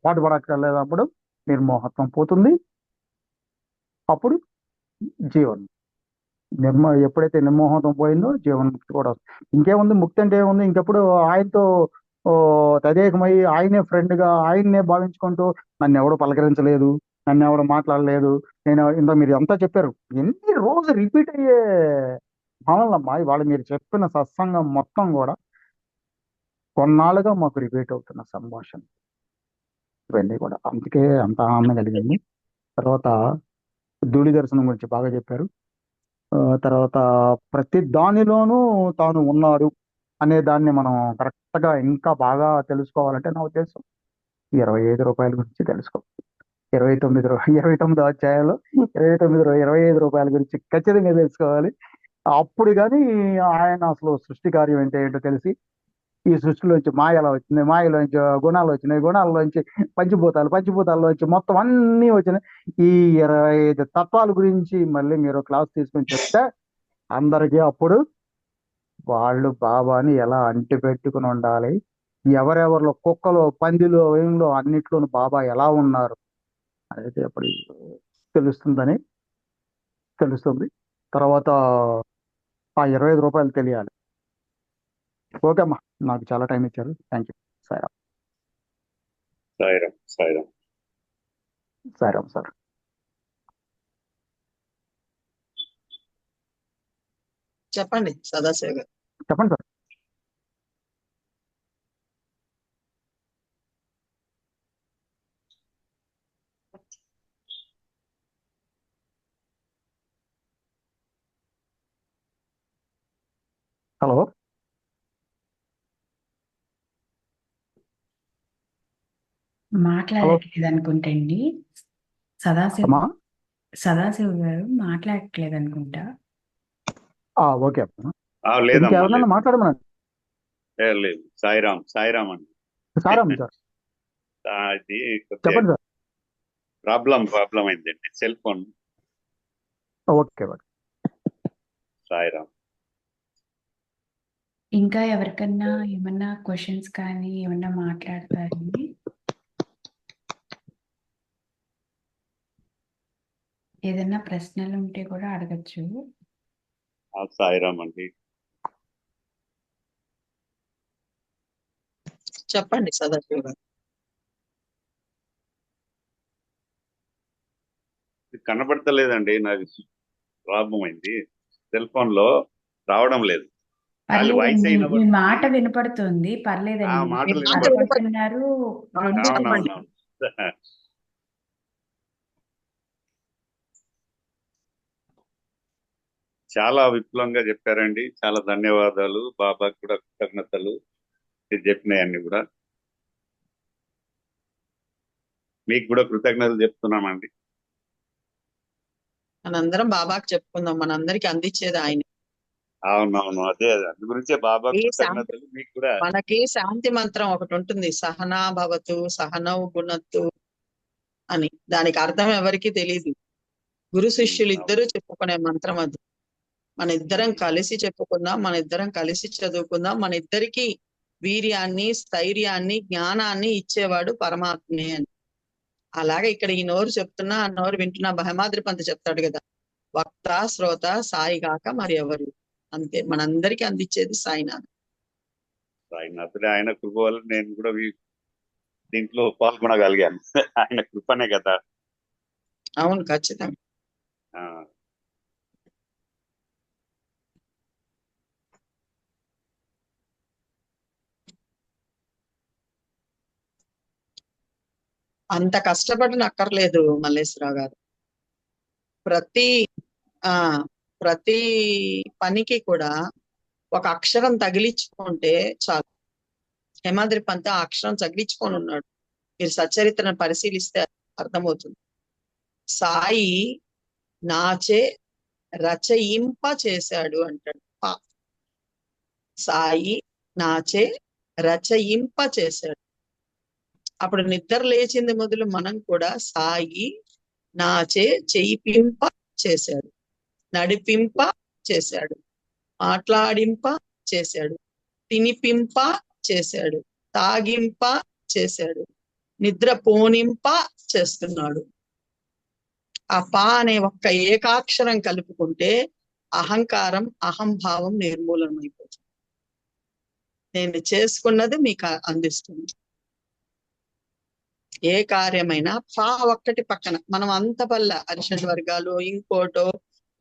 పాటుపడక్కర్లేదన్నప్పుడు నిర్మోహత్వం పోతుంది. అప్పుడు జీవన్ ఎప్పుడైతే నిర్మోహత్వం పోయిందో జీవన్ముక్తి కూడా వస్తుంది. ఇంకేముంది, ముక్తి అంటే ఏముంది? ఇంకెప్పుడు ఆయనతో ఓ తదేకమై ఆయనే ఫ్రెండ్ గా ఆయన్నే భావించుకుంటూ, నన్ను ఎవడు పలకరించలేదు, నన్ను ఎవడు మాట్లాడలేదు, నేను ఇంత మీరు అంతా చెప్పారు, ఎన్ని రోజు రిపీట్ అయ్యే భావనలమ్మా. ఇవాళ మీరు చెప్పిన సత్సంగం మొత్తం కూడా కొన్నాళ్ళుగా మాకు రిపీట్ అవుతున్న సంభాషణ. ఇవన్నీ కూడా అందుకే అంత ఆనందం కలిగింది. తర్వాత ధూళి దర్శనం గురించి బాగా చెప్పారు. తర్వాత ప్రతి దానిలోనూ తాను ఉన్నాడు అనే దాన్ని మనం కరెక్ట్ గా ఇంకా బాగా తెలుసుకోవాలంటే, నా ఉద్దేశం 25 రూపాయల గురించి తెలుసుకో. 29 అధ్యాయంలో 25 రూపాయల గురించి ఖచ్చితంగా తెలుసుకోవాలి. అప్పుడు కానీ ఆయన అసలు సృష్టి కార్యం అంటే ఏంటో తెలిసి, ఈ సృష్టిలోంచి మాయ ఎలా వచ్చింది, మాయలోంచి గుణాలు వచ్చినాయి, గుణాల్లోంచి పంచభూతాల్లోంచి మొత్తం అన్నీ వచ్చినాయి. ఈ 25 తత్వాల గురించి మళ్ళీ మీరు క్లాస్ తీసుకొని చెప్తే అందరికీ అప్పుడు వాళ్ళు బాబాని ఎలా అంటి పెట్టుకుని ఉండాలి, ఎవరెవరిలో కుక్కలో, పందిలో, ఏంలో అన్నిట్లోనూ బాబా ఎలా ఉన్నారు అనేది అప్పుడు తెలుస్తుంది. తర్వాత ఆ 25 రూపాయలు తెలియాలి. ఓకే అమ్మా, నాకు చాలా టైం ఇచ్చారు. Thank you. Sairam. Sairam. Sairam. Sairam sir. చెప్పండి సదాశివ గారు. చెప్పండి సార్. హలో. మాట్లాడట్లేదు అనుకుంటా అండి. సదాశివ్ అమ్మా. సదాశివ్ గారు మాట్లాడట్లేదు అనుకుంటా. ఓకే అమ్మా. లేదమ్మా, ఇంకెవరన్నా లేదు. మాట్లాడమనండి. లేదు. సాయిరామ్. సాయిరామ్ అండి. సాయిరామ్ సార్. అది చెప్పండి సార్. ప్రాబ్లం అయిందండి, cell phone. Okay okay. Sairam. ఇంకా ఎవరికన్నా ఏమన్నా క్వశ్చన్స్ కానీ ఏమన్నా మాట్లాడతారండి? ఏదైనా ప్రశ్నలు ఉంటే కూడా అడగచ్చు. సాయిరామ్ అండి. చెప్పండి సదాశివ గారు. కనబడతలేదండి, నాకు ప్రాబ్లం అయింది. సెల్ ఫోన్ లో రావడం లేదు. వాయిస్ పర్లేదండి, మీ అయిన మాట వినపడుతుంది. పర్లేదండి, మాటలు మీరు వినపడుతుంది. మాట్లాడుతున్నారు. రెండు చెప్పండి. అవునవును. చాలా విపులంగా చెప్పారండి. చాలా ధన్యవాదాలు. బాబాకి కూడా కృతజ్ఞతలు. మీరు చెప్పినాయన్ని కూడా మీకు కూడా కృతజ్ఞతలు చెప్తున్నామండి. మనందరం బాబాకి చెప్పుకుందాం. మనందరికి అందించేది ఆయన. అవునవును, అదే అందు గురించే బాబా కృతజ్ఞతలు. మీకు కూడా మనకి శాంతి మంత్రం ఒకటి ఉంటుంది, సహనా భవతు సహనౌ గుణత్తు అని. దానికి అర్థం ఎవరికి తెలియదు. గురు శిష్యులు ఇద్దరు చెప్పుకునే మంత్రం అది. మన ఇద్దరం కలిసి చెప్పుకుందాం, మన ఇద్దరం కలిసి చదువుకుందాం. మన ఇద్దరికి వీర్యాన్ని, స్థైర్యాన్ని, జ్ఞానాన్ని ఇచ్చేవాడు పరమాత్మే అని. అలాగే ఇక్కడ ఈ నోరు చెప్తున్నా, ఆ నోరు వింటున్నా, బహమాద్రి పంత్ చెప్తాడు కదా, వక్త శ్రోత సాయి కాక మరి ఎవరు. అంతే, మనందరికి అందించేది సాయినాథ్. సాయినాథుడే. ఆయన కృప వల్ల నేను కూడా దీంట్లో పాల్గొనగలిగాను. ఆయన కృపనే కదా. అవును, ఖచ్చితంగా. అంత కష్టపడనక్కర్లేదు మల్లేశ్వరరావు గారు. ప్రతి ఆ ప్రతి పనికి కూడా ఒక అక్షరం తగిలించుకుంటే చాలు. హేమాద్రి పంత ఆ అక్షరం తగిలించుకొని ఉన్నాడు. మీరు సచ్చరిత్రను పరిశీలిస్తే అర్థమవుతుంది. సాయి నాచే రచయింప చేశాడు అంటాడు. సాయి నాచే రచయింప చేశాడు. అప్పుడు నిద్ర లేచింది మొదలు మనం కూడా సాయి నాచే చేయింప చేశాడు, నడిపింప చేశాడు, మాట్లాడింప చేశాడు, తినిపింప చేశాడు, తాగింప చేశాడు, నిద్ర పోనింప చేస్తున్నాడు. ఆ పా అనే ఒక్క ఏకాక్షరం కలుపుకుంటే అహంకారం, అహంభావం నిర్మూలమైపోతుంది. నేను చేసుకున్నది మీకు అందిస్తుంది. ఏ కార్యమైనా పా ఒక్కటి పక్కన మనం అంత వల్ల అరిషడ్ వర్గాలు ఇంకోటో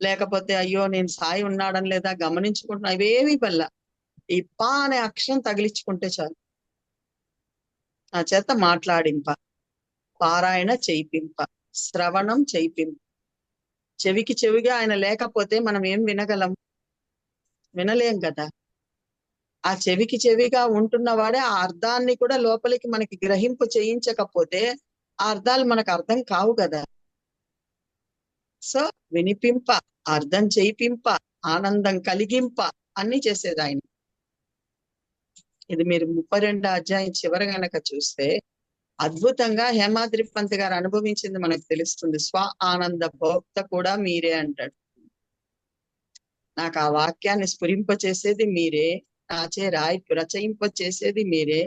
లేకపోతే అయ్యో నేను సాయి ఉన్నాడని లేదా గమనించుకుంటున్నా, ఇవేమి వల్ల ఈ పా అనే అక్షరం తగిలించుకుంటే చాలు. నా చేత మాట్లాడింప, పారాయణ చేయింప, శ్రవణం చేయింప. చెవికి చెవిగా ఆయన లేకపోతే మనం ఏం వినగలం? వినలేం కదా. ఆ చెవికి చెవిగా ఉంటున్నవాడే ఆ అర్థాన్ని కూడా లోపలికి మనకి గ్రహింపు చేయించకపోతే ఆ అర్థాలు మనకు అర్థం కావు కదా. సో వినిపింప, అర్థం చేయింప, ఆనందం కలిగింప అన్ని చేసేది ఆయన. ఇది మీరు 32వ అధ్యాయం చివరి గనక చూస్తే అద్భుతంగా హేమాద్రి పంత్ గారు అనుభవించింది మనకు తెలుస్తుంది. స్వ ఆనంద భోక్త కూడా మీరే అంటాడు. నాకు ఆ వాక్యాన్ని స్ఫురింప చేసేది మీరే, నాచే రచయింప చేసేది మీరే,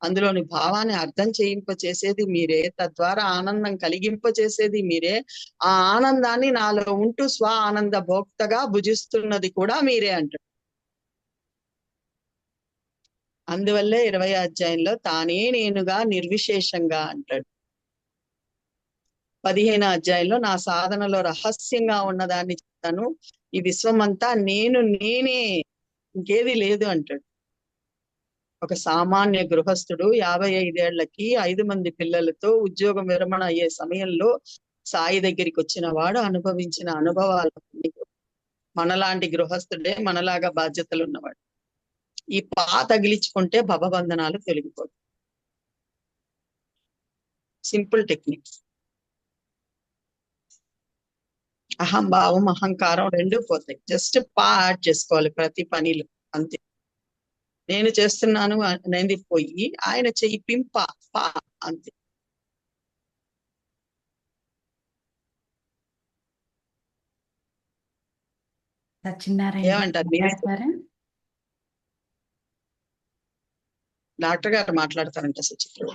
అందులోని భావాన్ని అర్థం చేయింప చేసేది మీరే, తద్వారా ఆనందం కలిగింప చేసేది మీరే, ఆ ఆనందాన్ని నాలో ఉంటూ స్వ ఆనంద భోక్తగా భుజిస్తున్నది కూడా మీరే అంటాడు. అందువల్లే 20వ అధ్యాయంలో తానే నేనుగా నిర్విశేషంగా అంటాడు. 15వ అధ్యాయంలో నా సాధనలో రహస్యంగా ఉన్నదాన్ని చెప్తాను, ఈ విశ్వమంతా నేనే, ఇంకేది లేదు అంటాడు. ఒక సామాన్య గృహస్థుడు 55 ఏళ్లకి 5 మంది పిల్లలతో ఉద్యోగం విరమణ అయ్యే సమయంలో సాయి దగ్గరికి వచ్చిన వాడు అనుభవించిన అనుభవాలు మనలాంటి గృహస్థుడే, మనలాగా బాధ్యతలు ఉన్నవాడు. ఈ పా తగిలించుకుంటే భవబంధనాలు తొలగిపోతాయి. Simple technique. అహంభావం, అహంకారం రెండు పోతాయి. జస్ట్ పా యాడ్ చేసుకోవాలి ప్రతి పనిలో, అంతే. నేను చేస్తున్నాను అనేది పోయి ఆయన చెయ్యి పింప పా, అంతే. సత్యనారాయణ ఏమంటారు మీరే? మాట్లాడతారా? డాక్టర్ గారు మాట్లాడతారంట సుచిత్ర.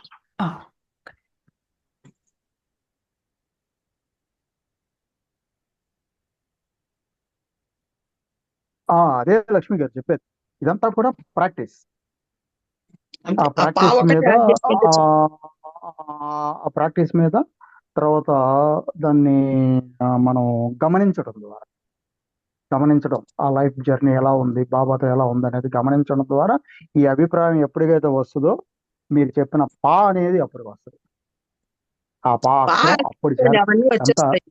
ఆ, అదే లక్ష్మి గారు చెప్పేది. ఇదంతా కూడా ప్రాక్టీస్. అంతే. ఆ ఆ పా ప్రాక్టీస్ ఒకటి మీద యాడ్ చేసుకుంటే చాలు. ఆ ప్రాక్టీస్ మీద తర్వాత దాన్ని మనం గమనించడం ద్వారా, ఆ లైఫ్ జర్నీ ఎలా ఉంది, బాబాతో ఎలా ఉంది అనేది గమనించడం ద్వారా ఈ అభిప్రాయం ఎప్పటికైతే వస్తుందో మీరు చెప్పిన పా అనేది అప్పుడు వస్తుంది. ఆ పా పా అక్షరం యాడ్ అప్పుడు చేసుకోండి, అవన్నీ ఎంత వచ్చేస్తాయి.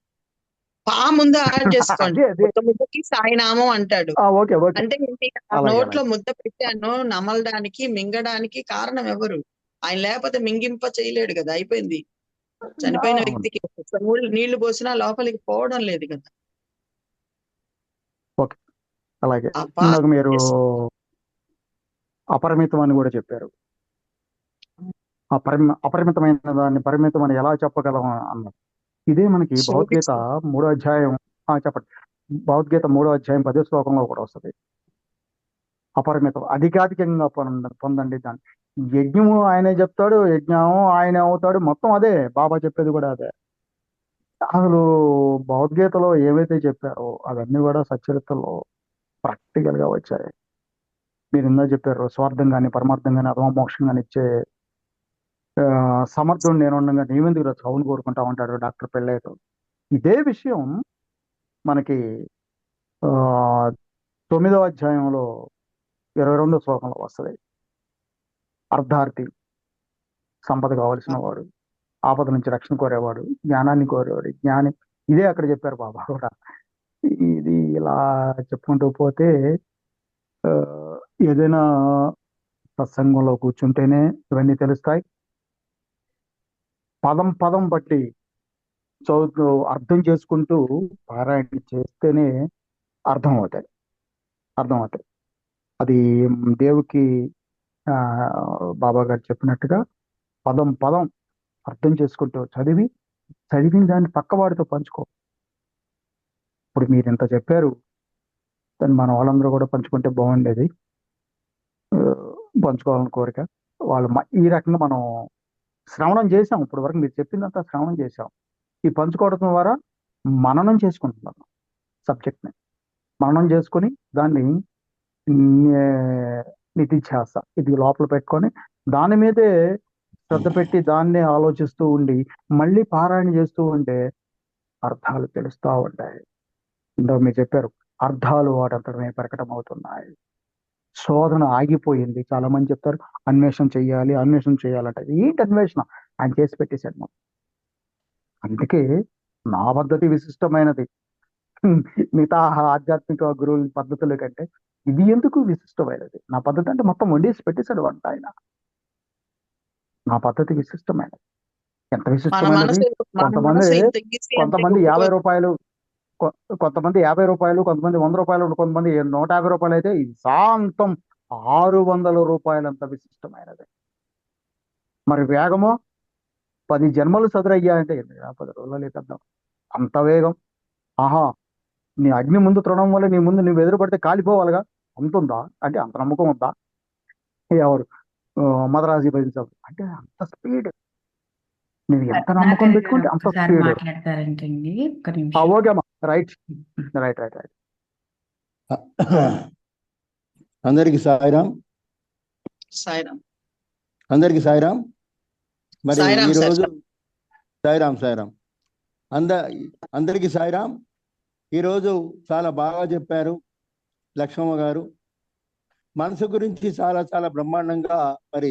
పా ముందు యాడ్ చేసుకోండి. అదే ముద్ద ముద్దకి సాయినామం అంటాడు. ఓకే ఓకే, అంటే ఏంటి? ఆ అలాగే నోట్లో అలాగే. ముద్ద పెట్టాను నమలడానికి, మింగడానికి కారణం ఎవరు? ఆయన లేకపోతే మింగింప చేయలేడు కదా, అయిపోయింది. చనిపోయిన అవును, వ్యక్తికి నీళ్లు పోసినా లోపలికి పోవడం లేదు కదా. ఓకే అలాగే. ఆ పా ఇందాక మీరు అపరిమితం అని కూడా చెప్పారు. ఆ అపరిమితమైన దాన్ని పరిమితం అని ఎలా చెప్పగలం అన్నది. ఇదే మనకి భగవద్గీత శోభిస్తుంది. 3వ అధ్యాయం చెప్పండి. భగవద్గీత 3వ అధ్యాయం 10వ శ్లోకంలో కూడా వస్తుంది. అపరిమితం, అధికాధికంగా పొందండి దాన్ని. యజ్ఞము ఆయనే చెప్తాడు, యజ్ఞం ఆయనే అవుతాడు, మొత్తం అదే. బాబా చెప్పేది కూడా అదే. అసలు భగవద్గీతలో ఏవైతే చెప్పారో అవన్నీ కూడా సచ్చరిత్రలో ప్రాక్టికల్ గా వచ్చాయి. మీరు ఇందా చెప్పారు, స్వార్థం కానీ పరమార్థం కానీ అథవా మోక్షం కానీ ఇచ్చే సమర్థుడు నేను ఉండగా నీవెందుకు చావును కోరుకుంటా ఉంటాడు డాక్టర్ పెళ్ళయ్యతో. ఇదే విషయం మనకి 9వ అధ్యాయంలో 22వ శ్లోకంలో వస్తుంది. అర్ధార్థి, సంపద కావలసిన వాడు, ఆపద నుంచి రక్షణ కోరేవాడు, జ్ఞానాన్ని కోరేవాడు, జ్ఞాని. ఇదే అక్కడ చెప్పారు బాబా కూడా. ఇది ఇలా చెప్పుకుంటూ పోతే ఏదైనా సత్సంగంలో కూర్చుంటేనే ఇవన్నీ తెలుస్తాయి. పదం పదం బట్టి చదువుతూ అర్థం చేసుకుంటూ పారాయణ చేస్తేనే అర్థం అవుతాయి. అది దేవుకి ఆ, బాబా గారు చెప్పినట్టుగా పదం పదం అర్థం చేసుకుంటూ చదివిన దాన్ని పక్కవాడితో పంచుకో. ఇప్పుడు మీరు ఇంత చెప్పారు, దాన్ని మన వాళ్ళందరూ కూడా పంచుకుంటే బాగుండేది. ఆ, పంచుకోవాలని కోరిక. ఈ రకంగా మనం శ్రవణం చేసాం. ఇప్పుడు వరకు మీరు చెప్పిందంతా శ్రవణం చేసాం. ఈ పంచుకోవడం ద్వారా మననం చేసుకుంటున్నాం. సబ్జెక్ట్ని మననం చేసుకుని దాన్ని నిధిధ్యాస ఇది లోపల పెట్టుకొని దాని మీదే శ్రద్ధ పెట్టి దాన్నే ఆలోచిస్తూ ఉండి మళ్ళీ పారాయణ చేస్తూ ఉంటే అర్థాలు తెలుస్తూ ఉంటాయి. ఇందులో మీరు చెప్పారు, అర్థాలు వాటంతటమే ప్రకటన అవుతున్నాయి. శోధన ఆగిపోయింది. చాలా మంది చెప్తారు అన్వేషణ చేయాలంటే ఏంటి అన్వేషణ? ఆయన చేసి పెట్టేశాడు మొత్తం. అందుకే నా పద్ధతి విశిష్టమైనది. మిగతా ఆధ్యాత్మిక గురువుల పద్ధతుల కంటే ఇది ఎందుకు విశిష్టమైనది? నా పద్ధతి అంటే మొత్తం వండేసి పెట్టేశాడు వంట ఆయన. నా పద్ధతి విశిష్టమైనది. ఎంత మన విశిష్టమైనది? మన కొంతమంది మనసు ఇంత ఈజీ అంటే కొంతమంది 50 రూపాయలు, కొంతమంది 50 రూపాయలు, కొంతమంది 100 రూపాయలు, కొంతమంది 150 రూపాయలు అయితే ఇది శాంతం 600 రూపాయలంత విశిష్టమైనది. మరి వేగమో 10 జన్మలు చదురయ్యా అంటే 10 రోజులు లేకద్దాం అంత వేగం. ఆహా, నీ అగ్ని ముందు తృణం వల్ల నీ ముందు నువ్వు ఎదురుపడితే కాలిపోవాలిగా, అంతుందా అంటే అంత నమ్మకం ఉందా? ఎవరు మదరాజీ భజించాలి అంటే అంత స్పీడ్. నువ్వు ఎంత నమ్మకం రత్నాకర్ గారు పెట్టుకుంటే అంత ఒక్కసారి స్పీడ్. మాట్లాడతారంటండి, ఒక్క నిమిషం. ఓకే అమ్మా, రైట్ రైట్ రైట్ రైట్. అందరికి సాయిరామ్. సాయిరామ్. అందరికి సాయిరామ్. మరి సాయిరామ్ సార్. ఈరోజు సాయిరామ్ అందరికి సాయిరామ్. ఈరోజు చాలా బాగా చెప్పారు లక్ష్మమ్మ గారు. మనసు గురించి చాలా చాలా బ్రహ్మాండంగా మరి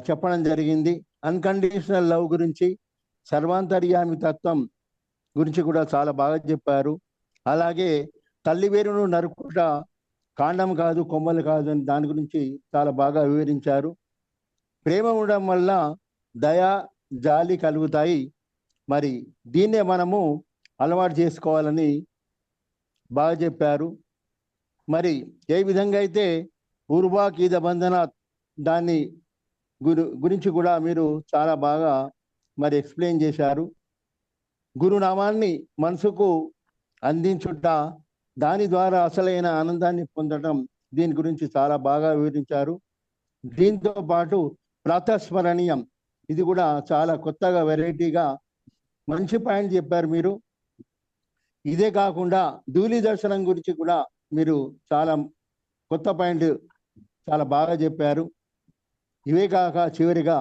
చెప్పడం జరిగింది. అన్కండిషనల్ లవ్ గురించి, సర్వాంతర్యామి తత్వం గురించి కూడా చాలా బాగా చెప్పారు. అలాగే తల్లి వేరును నరుకుట కాండం కాదు కొమ్మలు కాదు అని దాని గురించి చాలా బాగా వివరించారు. ప్రేమ ఉండడం వల్ల దయ జాలి కలుగుతాయి. మరి దీన్నే మనము అలవాటు చేసుకోవాలని బాగా చెప్పారు. మరి ఏ విధంగా అయితే పూర్వాకీద బంధన దాన్ని గురించి కూడా మీరు చాలా బాగా మరి ఎక్స్ప్లెయిన్ చేశారు. గురునామాన్ని మనసుకు అందించుట, దాని ద్వారా అసలైన ఆనందాన్ని పొందడం, దీని గురించి చాలా బాగా వివరించారు. దీంతో పాటు ప్రాతస్మరణీయం, ఇది కూడా చాలా కొత్తగా వెరైటీగా మంచి పాయింట్ చెప్పారు మీరు. ఇదే కాకుండా ధూళి దర్శనం గురించి కూడా మీరు చాలా కొత్త పాయింట్ చాలా బాగా చెప్పారు. ఇవే కాక చివరిగా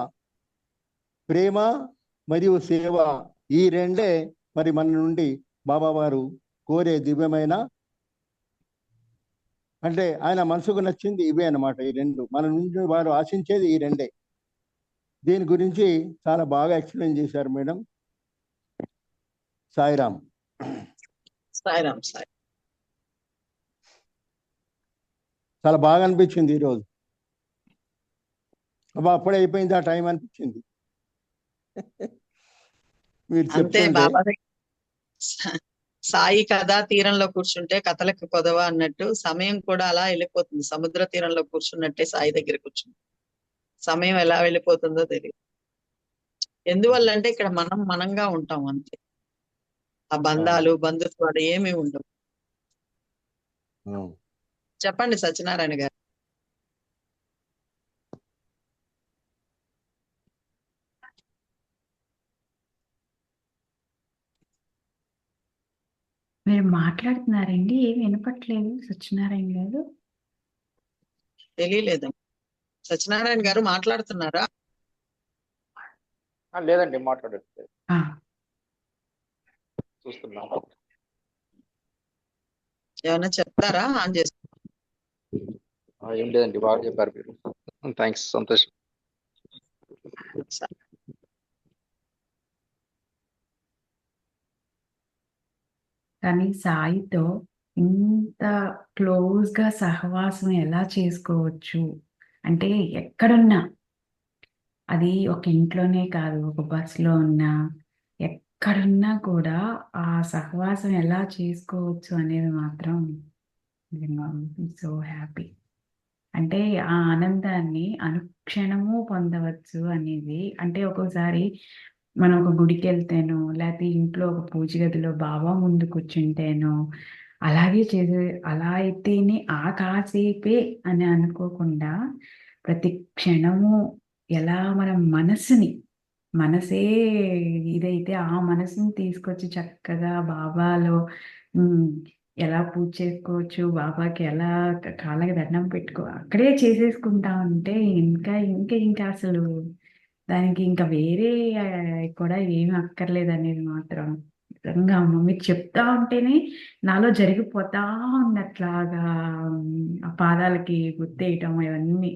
ప్రేమ మరియు సేవ, ఈ రెండే మరి మన నుండి బాబా వారు కోరే దివ్యమైన, అంటే ఆయన మనసుకు నచ్చింది ఇవే అన్నమాట. ఈ రెండు మన నుండి వారు ఆశించేది ఈ రెండే. దీని గురించి చాలా బాగా ఎక్స్ప్లెయిన్ చేశారు మేడం. సాయిరామ్. సాయిరామ్ సాయి. చాలా బాగా అనిపించింది ఈరోజు. అబ్బా అప్పుడే అయిపోయింది ఆ టైం అనిపించింది మీరు అంతే చెప్తుంటే. బాబా సాయి కథా తీరంలో కూర్చుంటే కథలకు కొదవ అన్నట్టు సమయం కూడా అలా వెళ్ళిపోతుంది. సముద్ర తీరంలో కూర్చున్నట్టే సాయి దగ్గర కూర్చుంది. సమయం ఎలా వెళ్ళిపోతుందో తెలియదు. ఎందువల్ల అంటే ఇక్కడ మనంగా ఉంటాం అంతే. ఆ బంధాలు బంధుత్వాలు ఏమీ ఉండవు. చెప్పండి సత్యనారాయణ గారు. మీరు మాట్లాడుతున్నారండి, ఏం వినపట్లేదు సత్యనారాయణ గారు. తెలియలేదు. సత్యనారాయణ గారు మాట్లాడుతున్నారా? లేదండి, మాట్లాడట్లేదు. ఆ, చూస్తున్నాం. ఏమైనా చెప్తారా? ఆన్ చేసి. ఏం లేదండి, బాగా చెప్పారు మీరు. థ్యాంక్స్, సంతోషం. కానీ సాయితో ఇంత క్లోజ్ గా సహవాసం ఎలా చేసుకోవచ్చు అంటే ఎక్కడున్నా, అది ఒక ఇంట్లోనే కాదు, ఒక బస్సులో ఉన్నా, ఎక్కడున్నా కూడా ఆ సహవాసం ఎలా చేసుకోవచ్చు అనేది మాత్రం నిజంగా సో హ్యాపీ. అంటే ఆ ఆనందాన్ని అనుక్షణము పొందవచ్చు అనేది, అంటే ఒక్కోసారి మనం ఒక గుడికి వెళ్తేనో, లేకపోతే ఇంట్లో ఒక పూజ గదిలో బాబా ముందు కూర్చుంటేనో, అలాగే చేసే అలా అయితేనే ఆ కాసేపే అని అనుకోకుండా, ప్రతి క్షణము ఎలా మనం మనసే ఇదైతే ఆ మనసుని తీసుకొచ్చి చక్కగా బాబాలో ఉమ్, ఎలా పూజ చేసుకోవచ్చు, బాబాకి ఎలా కాళ్ళకి దండం పెట్టుకో అక్కడే చేసేసుకుంటా ఉంటే ఇంకా ఇంకా ఇంకా అసలు దానికి ఇంకా వేరే కూడా ఏమి అక్కర్లేదు అనేది మాత్రం నిజంగా అమ్మ మీరు చెప్తా ఉంటేనే నాలో జరిగిపోతా ఉన్నట్లాగా ఆ పాదాలకి గుర్తేయటం ఇవన్నీ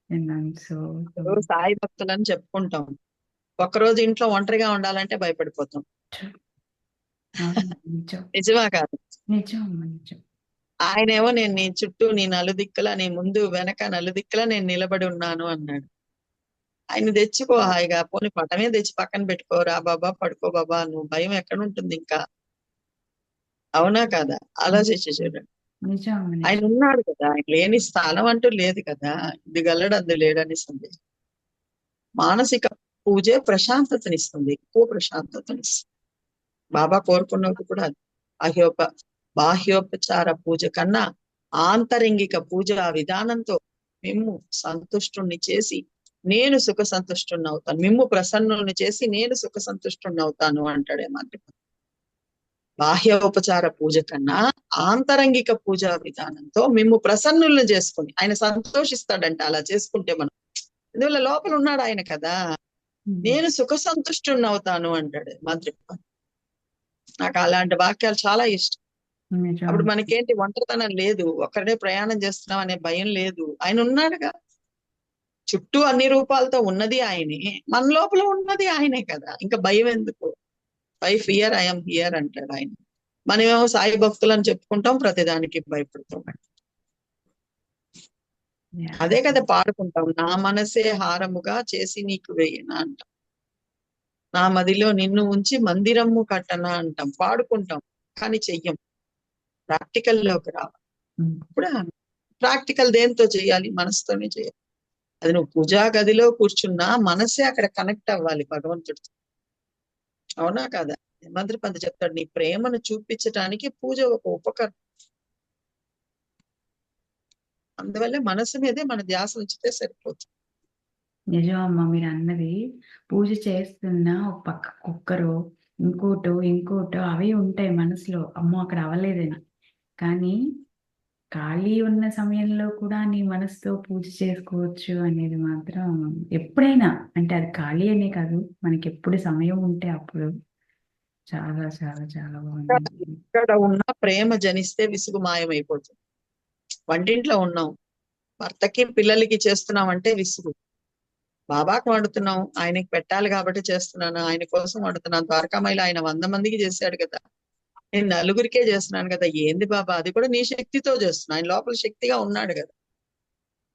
విన్నాను. సో ఇప్పుడు సాయి భక్తులని చెప్పుకుంటాం, ఒక్కరోజు ఇంట్లో ఒంటరిగా ఉండాలంటే భయపడిపోతాం. నిజం నిజమా కాదు? నిజం అమ్మ నిజం. ఆయనేమో నేను నీ చుట్టూ నీ నలుదిక్కులా, నీ ముందు వెనక నలుదిక్కులా నేను నిలబడి ఉన్నాను అన్నాడు. ఆయన తెచ్చుకో హాయిగా, పోనీ పటమే తెచ్చి పక్కన పెట్టుకో, రా బాబా పడుకో బాబా, నువ్వు భయం ఎక్కడ ఉంటుంది ఇంకా? అవునా కాదా? ఆలోచించి చూడండి. నిజం అమ్మ ఆయన నిజం. ఉన్నాడు కదా, ఆయన లేని స్థానం అంటూ లేదు కదా. ఇది గల్లడు అందు లేడని సందేహం. మానసిక పూజే ప్రశాంతతనిస్తుంది, ఎక్కువ ప్రశాంతతనిస్తుంది. బాబా కోరుకున్నది కూడా అది. బాహ్యోప బాహ్యోపచార పూజ కన్నా ఆంతరంగిక పూజ విధానంతో మిమ్ము సంతుష్టుణ్ణి చేసి నేను సుఖ సంతుష్టుణ్ణి అవుతాను, మిమ్ము ప్రసన్నుల్ని చేసి నేను సుఖ సంతుష్టుణ్ణి అవుతాను అంటాడేమంటే. బాహ్యోపచార పూజ కన్నా ఆంతరంగిక పూజా విధానంతో మిమ్ము ప్రసన్నుల్ని చేసుకుని ఆయన సంతోషిస్తాడంట అలా చేసుకుంటే. మనం ఎందువల్ల లోపల ఉన్నాడు ఆయన కదా. నేను సుఖ సంతుష్టుణ్ణి అవుతాను అంటాడు మంత్రి. నాకు అలాంటి వాక్యాలు చాలా ఇష్టం. నిజం అప్పుడు మనకేంటి ఒంటరితనం లేదు, ఒక్కడే ప్రయాణం చేస్తున్నాం అనే భయం లేదు. ఆయన ఉన్నాడుగా, చుట్టూ అన్ని రూపాలతో ఉన్నది ఆయనే, మన లోపల ఉన్నది ఆయనే కదా, ఇంకా భయం ఎందుకు? బై ఫియర్ ఐఎమ్ హియర్ అంటాడు ఆయన. మనమేమో సాయి భక్తులు అని చెప్పుకుంటాం, ప్రతిదానికి భయపడుతాం. అదే కదా పాడుకుంటాం, నా మనసే హారముగా చేసి నీకు వేయనా అంటాం, నా మదిలో నిన్ను ఉంచి మందిరము కట్టనా అంటాం, పాడుకుంటాం కానీ చెయ్యం. ప్రాక్టికల్ లోకి రావాలి. ఇప్పుడు ప్రాక్టికల్ దేంతో చేయాలి? మనసుతోనే చేయాలి. అది నువ్వు పూజా గదిలో కూర్చున్నా మనసే అక్కడ కనెక్ట్ అవ్వాలి భగవంతుడితో. అవునా కాదా? మంత్రి పంత చెప్తాడు, నీ ప్రేమను చూపించడానికి పూజ ఒక ఉపకరణం. అందువల్ల మనసు మీదే మన ధ్యాస ఉంచితే సరిపోతుంది. నిజం అమ్మ మీరు అన్నది. పూజ చేస్తున్నా ఒక పక్క కుక్కరో ఇంకోటో అవి ఉంటాయి మనసులో, అమ్మో అక్కడ అవ్వలేదని. కానీ ఖాళీ ఉన్న సమయంలో కూడా నీ మనసుతో పూజ చేసుకోవచ్చు అనేది మాత్రం ఎప్పుడైనా, అంటే అది ఖాళీ అనే కాదు, మనకి ఎప్పుడు సమయం ఉంటే అప్పుడు. చాలా చాలా చాలా బాగుంది. ఇక్కడ ఉన్న ప్రేమ జనిస్తే విసుగు మాయమైపోతుంది. వంటింట్లో ఉన్నాం, భర్తకి పిల్లలకి చేస్తున్నాం అంటే విసుగు. బాబాకు వండుతున్నాం, ఆయనకి పెట్టాలి కాబట్టి చేస్తున్నాను, ఆయన కోసం వండుతున్నాను. ద్వారకామాయిలో ఆయన 100 మందికి చేశాడు కదా, నేను నలుగురికే చేస్తున్నాను కదా. ఏంది బాబా, అది కూడా నీ శక్తితో చేస్తున్నా, ఆయన లోపల శక్తిగా ఉన్నాడు కదా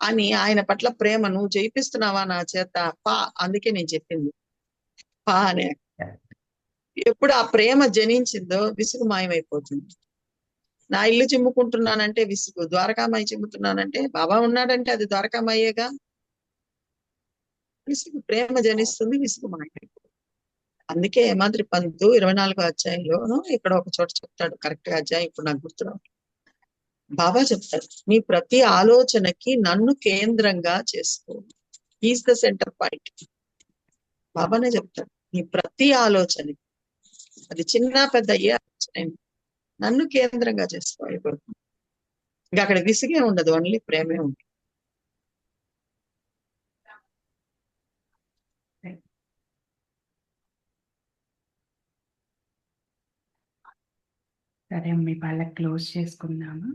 అని ఆయన పట్ల ప్రేమ నువ్వు చేయిస్తున్నావా నా చేత? పా, అందుకే నేను చెప్పింది పా అనే. ఎప్పుడు ఆ ప్రేమ జనించిందో విసుగు మాయమైపోతుంది. నా ఇల్లు చిమ్ముకుంటున్నానంటే విసుగు, ద్వారకామాయి చిమ్ముతున్నానంటే బాబా ఉన్నాడంటే అది ద్వారకామాయేగా. విసుగు ప్రేమ జనిస్తుంది, విసుగు మాయమైపోతుంది. అందుకే మంత్రి పంతు 24వ అధ్యాయంలోనూ ఇక్కడ ఒక చోట చెప్తాడు, కరెక్ట్ గా అధ్యాయం ఇప్పుడు నాకు గుర్తురావు. బాబా చెప్తాడు, నీ ప్రతి ఆలోచనకి నన్ను కేంద్రంగా చేసుకో, ఈజ్ ద సెంటర్ పాయింట్. బాబానే చెప్తాడు, నీ ప్రతి ఆలోచన, అది చిన్న పెద్ద ఏ ఆలోచన, నన్ను కేంద్రంగా చేసుకో అయిపోతుంది. ఇంకా అక్కడ విసిగే ఉండదు, ఓన్లీ ప్రేమే ఉంటుంది. సరే మీ వాళ్ళకి క్లోజ్ చేసుకుందాము.